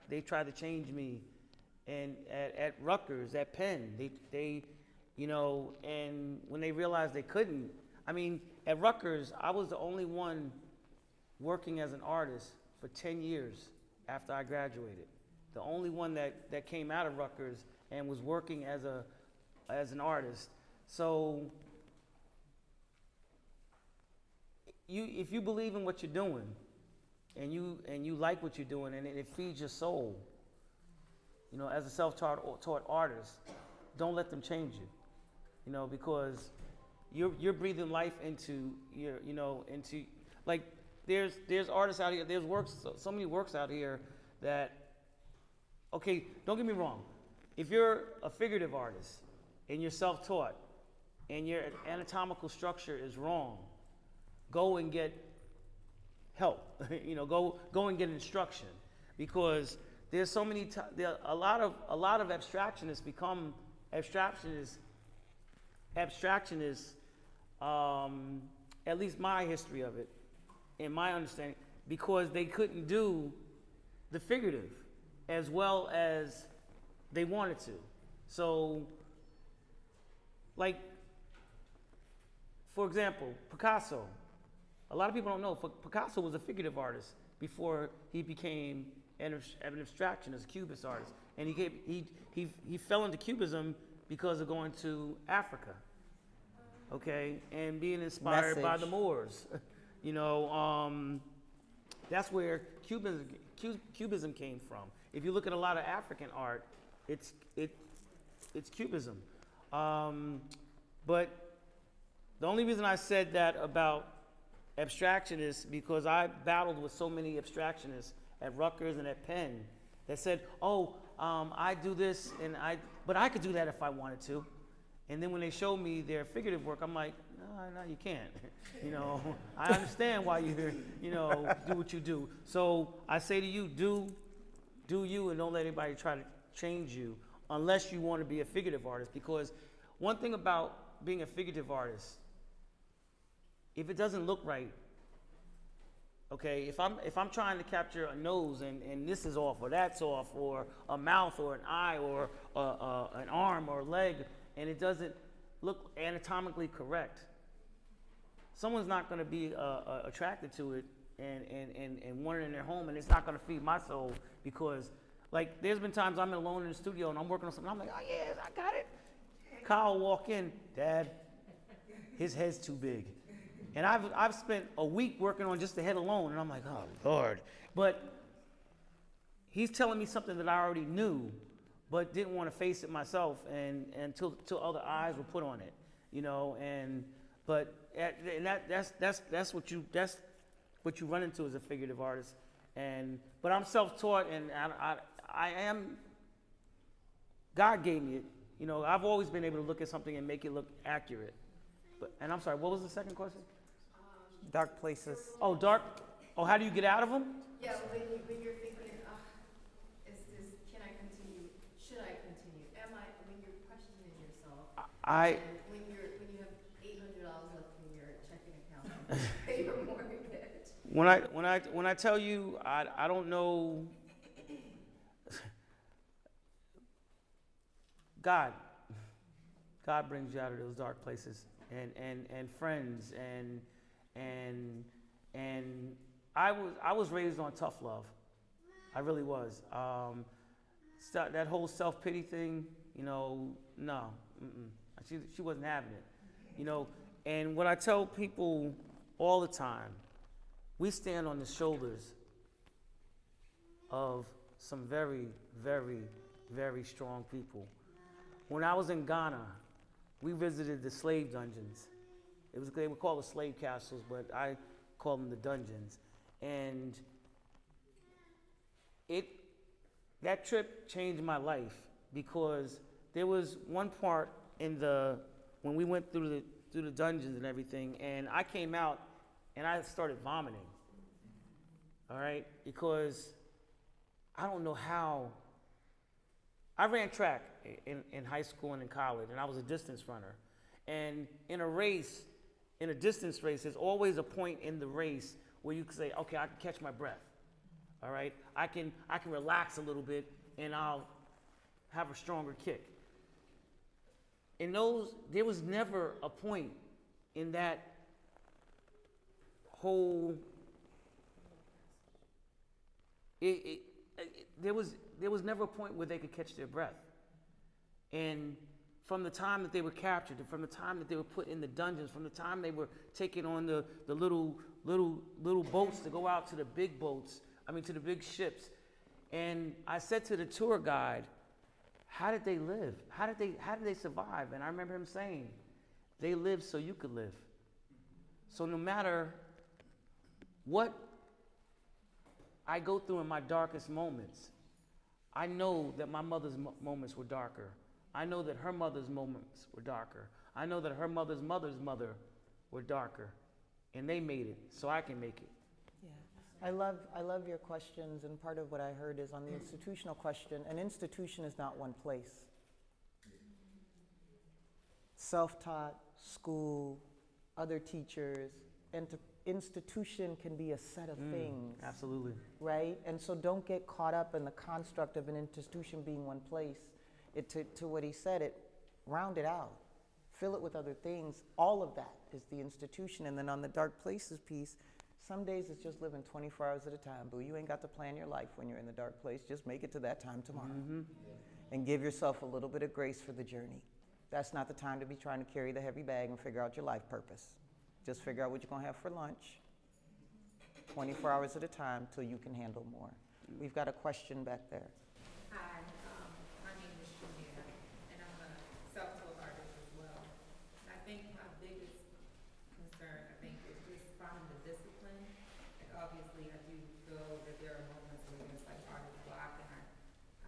Speaker 2: they tried to change me, and at Rutgers, at Penn, they you know, and when they realized they couldn't. I mean, at Rutgers, I was the only one working as an artist for 10 years after I graduated. The only one that came out of Rutgers and was working as an artist. So if you believe in what you're doing, and you like what you're doing, and it feeds your soul, you know, as a self-taught artist, don't let them change you, you know, because you're breathing life into your, you know, into, like, there's artists out here, there's works, so many works out here that, okay, don't get me wrong, if you're a figurative artist and you're self-taught and your anatomical structure is wrong, go and get help. You know, go and get instruction, because there's so many a lot of abstractionists become abstractionists, at least my history of it and my understanding, because they couldn't do the figurative as well as they wanted to. So, like, for example, Picasso. A lot of people don't know, Picasso was a figurative artist before he became an abstractionist, a cubist artist. And he fell into cubism because of going to Africa, okay, and being inspired by the Moors. You know, that's where cubism came from. If you look at a lot of African art, it's cubism. But the only reason I said that about abstractionists, because I battled with so many abstractionists at Rutgers and at Penn that said, I do this, but I could do that if I wanted to. And then when they showed me their figurative work, I'm like, no, you can't. You know, I understand why you do what you do. So I say to you, do you, and don't let anybody try to change you unless you want to be a figurative artist. Because one thing about being a figurative artist, if it doesn't look right, okay, if I'm trying to capture a nose and this is off or that's off, or a mouth or an eye or an arm or a leg, and it doesn't look anatomically correct, someone's not going to be attracted to it and want it in their home, and it's not going to feed my soul. Because, like, there's been times I'm alone in the studio and I'm working on something, I'm like, oh yeah, I got it. Kyle will walk in, Dad, his head's too big. And I've spent a week working on just the head alone, and I'm like, oh Lord. But he's telling me something that I already knew, but didn't want to face it myself, and until other eyes were put on it, you know. And that's what you run into as a figurative artist. But I'm self-taught, and I am, God gave me it. You know, I've always been able to look at something and make it look accurate. And I'm sorry, what was the second question?
Speaker 1: Dark places.
Speaker 2: Oh, dark. Oh, how do you get out of them?
Speaker 8: Yeah, when you're thinking, can I continue? Should I continue? When you're questioning yourself, and when you have $800 left in your checking account, pay your mortgage.
Speaker 2: When I tell you, I don't know. God brings you out of those dark places, and friends, and I was raised on tough love. I really was. That whole self-pity thing, you know, no, she wasn't having it, you know. And what I tell people all the time, we stand on the shoulders of some very, very, very strong people. When I was in Ghana, we visited the slave dungeons. They were called the slave castles, but I call them the dungeons. And that trip changed my life, because there was one part when we went through the dungeons and everything, and I came out and I started vomiting. All right, because I don't know how. I ran track in high school and in college, and I was a distance runner. And in a distance race, there's always a point in the race where you can say, okay, I can catch my breath. All right, I can relax a little bit, and I'll have a stronger kick. In there was never a point in that whole. There was never a point where they could catch their breath. And from the time that they were captured, and from the time that they were put in the dungeons, from the time they were taken on the little boats to go out to the big boats, to the big ships. And I said to the tour guide, how did they live? How did they survive? And I remember him saying, they lived so you could live. So no matter what I go through in my darkest moments, I know that my mother's moments were darker. I know that her mother's moments were darker. I know that her mother's mother's mother were darker. And they made it, so I can make it.
Speaker 1: Yeah, I love your questions, and part of what I heard is on the institutional question. An institution is not one place. Self-taught, school, other teachers, institution can be a set of things.
Speaker 2: Absolutely.
Speaker 1: Right? And so don't get caught up in the construct of an institution being one place. To what he said, round it out. Fill it with other things. All of that is the institution. And then on the dark places piece, some days it's just living 24 hours at a time. Boo, you ain't got to plan your life when you're in the dark place. Just make it to that time tomorrow. Mm-hmm. And give yourself a little bit of grace for the journey. That's not the time to be trying to carry the heavy bag and figure out your life purpose. Just figure out what you're going to have for lunch, 24 hours at a time, till you can handle more. We've got a question back there.
Speaker 9: Hi, my name is Shamira, and I'm a self-taught artist as well. And I think my biggest concern, is just finding the discipline. Like obviously, I do feel that there are moments where it's like artist block and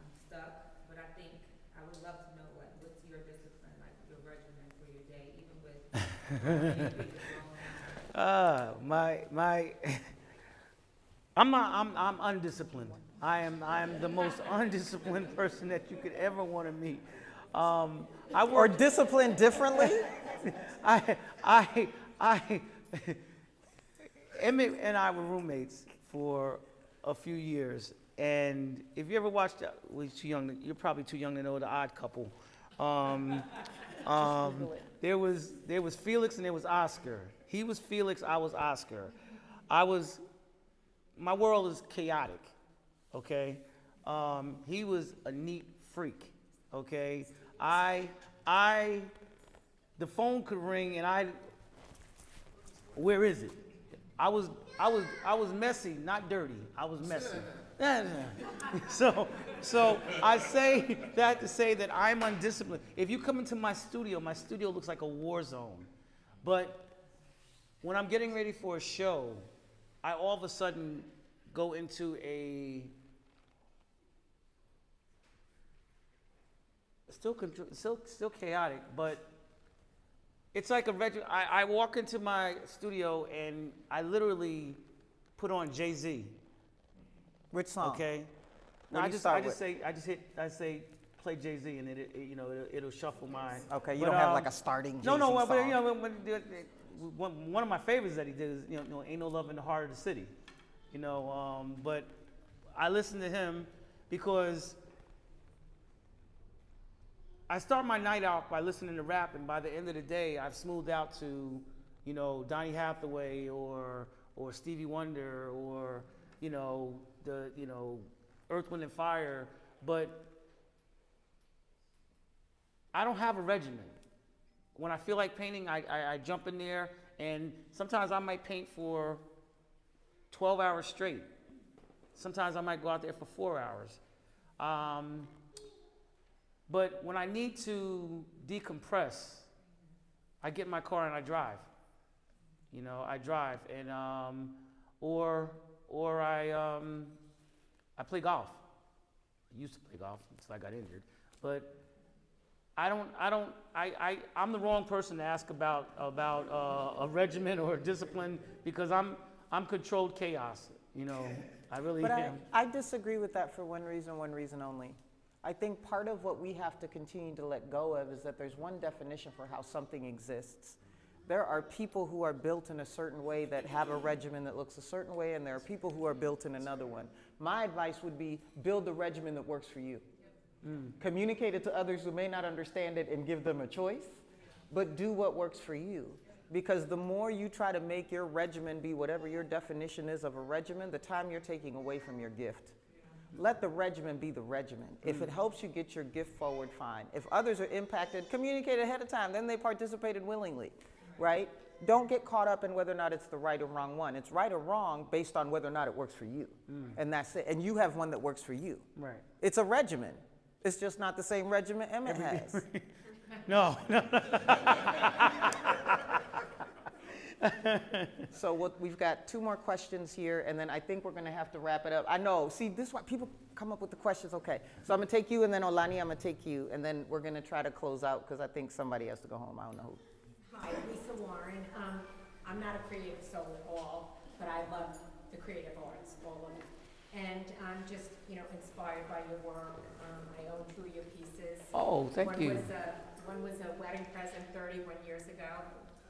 Speaker 9: I'm stuck. But I think I would love to know, like, what's your discipline, like your regimen for your day, even with.
Speaker 2: I'm undisciplined. I am the most undisciplined person that you could ever want to meet.
Speaker 1: Or disciplined differently?
Speaker 2: Emmett and I were roommates for a few years, and if you ever watched, you're probably too young to know The Odd Couple. There was Felix and there was Oscar. He was Felix, I was Oscar. My world is chaotic, okay? He was a neat freak, okay? The phone could ring and where is it? I was messy, not dirty. I was messy. So I say that to say that I'm undisciplined. If you come into my studio looks like a war zone. But when I'm getting ready for a show, I all of a sudden go into a still chaotic, but it's like I walk into my studio and I literally put on Jay-Z.
Speaker 1: Which song?
Speaker 2: Okay.
Speaker 1: What do you
Speaker 2: I
Speaker 1: start
Speaker 2: just
Speaker 1: with?
Speaker 2: say play Jay-Z and it'll shuffle my.
Speaker 1: Okay, you
Speaker 2: but,
Speaker 1: don't have like a starting Jay-Z
Speaker 2: No,
Speaker 1: song.
Speaker 2: but one of my favorites that he did is Ain't No Love in the Heart of the City, but I listen to him because I start my night out by listening to rap, and by the end of the day, I've smoothed out to, Donny Hathaway or Stevie Wonder or, Earth, Wind and Fire, but I don't have a regimen. When I feel like painting, I jump in there, and sometimes I might paint for 12 hours straight. Sometimes I might go out there for 4 hours. But when I need to decompress, I get in my car and I drive. I drive, and or I play golf. I used to play golf until I got injured, but I'm the wrong person to ask about a regimen or a discipline because I'm controlled chaos. I really am.
Speaker 1: I disagree with that for one reason only. I think part of what we have to continue to let go of is that there's one definition for how something exists. There are people who are built in a certain way that have a regimen that looks a certain way, and there are people who are built in another one. My advice would be build the regimen that works for you. Communicate it to others who may not understand it and give them a choice, but do what works for you. Because the more you try to make your regimen be whatever your definition is of a regimen, the time you're taking away from your gift. Let the regimen be the regimen. If it helps you get your gift forward, fine. If others are impacted, communicate ahead of time. Then they participated willingly, right? Don't get caught up in whether or not it's the right or wrong one. It's right or wrong based on whether or not it works for you. And that's it. And you have one that works for you.
Speaker 2: Right.
Speaker 1: It's a regimen. It's just not the same regimen Emmett has.
Speaker 2: No.
Speaker 1: So we've got 2 more questions here, and then I think we're going to have to wrap it up. I know. See, this is why people come up with the questions. Okay. So I'm going to take you, and then Olani, I'm going to take you, and then we're going to try to close out because I think somebody has to go home. I don't know who.
Speaker 10: Hi, Lisa Warren. I'm not a creative soul at all, but I love the creative arts, all of it. And I'm just, inspired by your work. I own 2 of your pieces.
Speaker 2: Oh, thank you.
Speaker 10: One was a wedding present 31 years ago.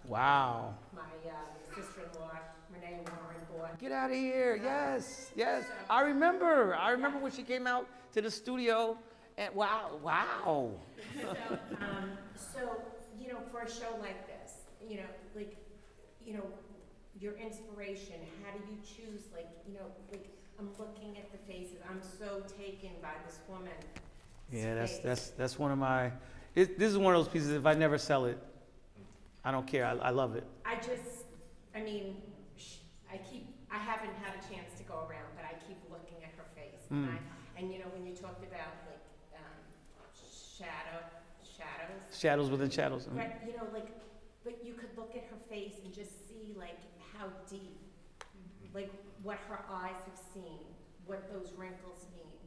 Speaker 2: Wow.
Speaker 10: My sister-in-law, Renee Warren, bought.
Speaker 2: Get out of here. Yes. I remember when she came out to the studio and wow.
Speaker 10: So, for a show like this, your inspiration, how do you choose, I'm looking at the faces, I'm so taken by this woman.
Speaker 2: Yeah, that's one of my, this is one of those pieces, if I never sell it, I don't care, I love it.
Speaker 10: I haven't had a chance to go around, but I keep looking at her face. And when you talked about
Speaker 2: Shadows within shadows.
Speaker 10: Right, but you could look at her face and just see how deep, what her eyes have seen, what those wrinkles mean,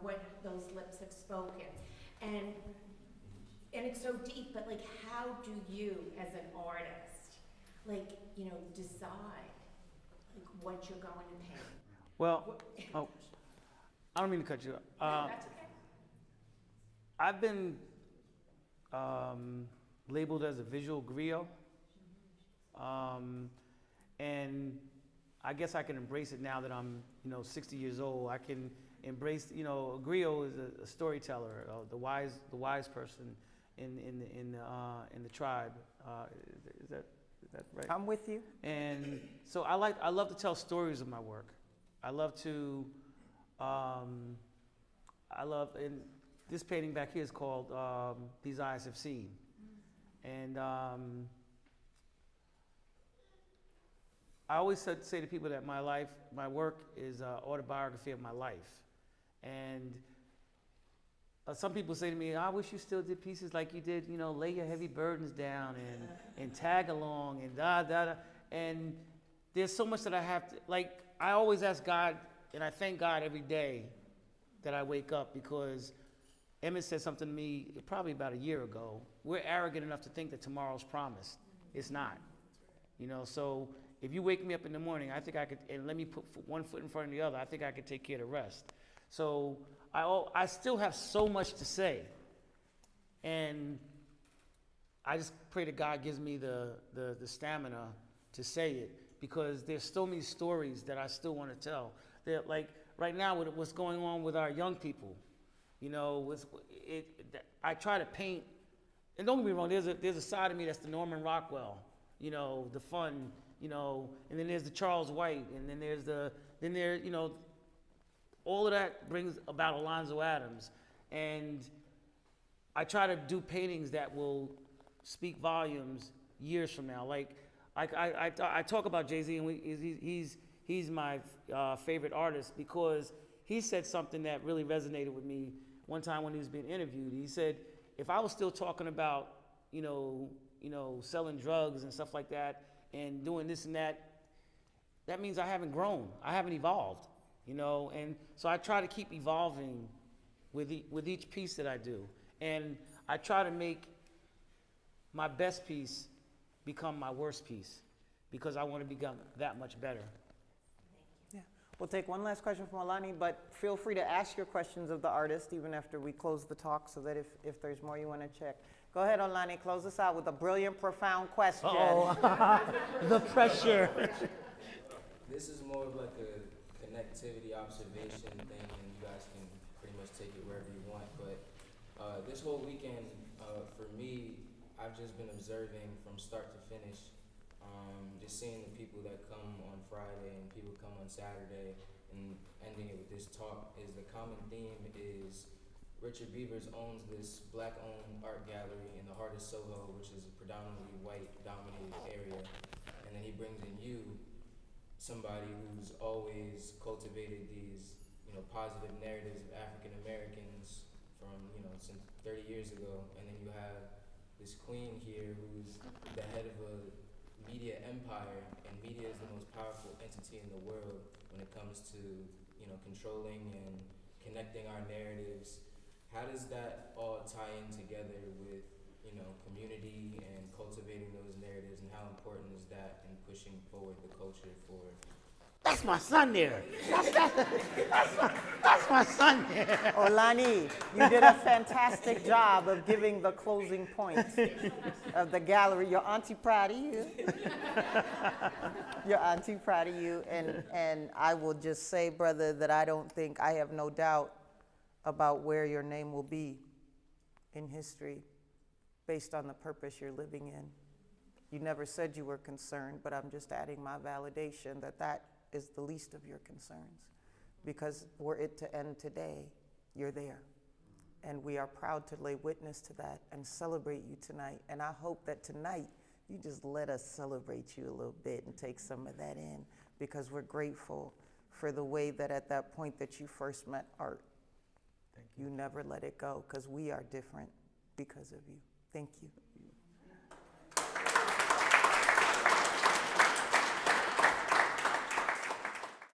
Speaker 10: what those lips have spoken, and it's so deep. But how do you, as an artist, decide what you're going to paint?
Speaker 2: Well, I don't mean to cut you off.
Speaker 10: That's okay.
Speaker 2: I've been labeled as a visual griot, and I guess I can embrace it now that I'm 60 years old. I can embrace a griot is a storyteller, the wise person in the tribe. Is that right?
Speaker 1: I'm with you.
Speaker 2: And so I love to tell stories of my work. I love to and this painting back here is called These Eyes Have Seen. And I always say to people that my work is an autobiography of my life. And some people say to me, I wish you still did pieces like you did, lay your heavy burdens down and tag along and da. And there's so much that I have to, like, I always ask God, and I thank God every day that I wake up, because Emmett said something to me probably about a year ago. We're arrogant enough to think that tomorrow's promised. It's not. You know, so if you wake me up in the morning, I think I could, and let me put one foot in front of the other, I think I could take care of the rest. So I still have so much to say. And I just pray that God gives me the stamina to say it, because there's so many stories that I still want to tell. That, like, right now, with what's going on with our young people, you know, I try to paint, and don't get me wrong, there's a side of me that's the Norman Rockwell, you know, the fun, you know, and then there's the Charles White, and then you know, all of that brings about Alonzo Adams. And I try to do paintings that will speak volumes years from now. Like, I talk about Jay-Z, and he's my favorite artist, because he said something that really resonated with me one time when he was being interviewed. He said, if I was still talking about, you know, selling drugs and stuff like that, and doing this and that, that means I haven't grown. I haven't evolved, you know. And so I try to keep evolving with each piece that I do. And I try to make my best piece become my worst piece, because I want to become that much better.
Speaker 1: Yeah. We'll take one last question from Olani, but feel free to ask your questions of the artist even after we close the talk, so that if there's more you want to check. Go ahead, Olani, close us out with a brilliant, profound question.
Speaker 2: Oh, the pressure.
Speaker 3: This is more of like a connectivity observation thing, and you guys can pretty much take it wherever you want. But this whole weekend, for me, I've just been observing from start to finish, just seeing the people that come on Friday and people come on Saturday, and ending it with this talk. Is the common theme is Richard Beavers owns this black-owned art gallery in the heart of SoHo, which is a predominantly white-dominated area, and then he brings in you, somebody who's always cultivated these, you know, positive narratives of African Americans from, you know, since 30 years ago, and then you have this queen here who's the head of a media empire, and media is the most powerful entity in the world when it comes to, you know, controlling and connecting our narratives. How does that all tie in together with, you know, community and cultivating those narratives, and how important is that in pushing forward the culture for?
Speaker 2: That's my son there. That's my son there.
Speaker 1: Olani, you did a fantastic job of giving the closing points of the gallery. Your auntie proud of you. Your auntie proud of you. And I will just say, brother, that I have no doubt about where your name will be in history based on the purpose you're living in. You never said you were concerned, but I'm just adding my validation that is the least of your concerns, because were it to end today, you're there. And we are proud to lay witness to that and celebrate you tonight. And I hope that tonight you just let us celebrate you a little bit and take some of that in, because we're grateful for the way that at that point that you first met art, you never let it go, because we are different because of you. Thank you.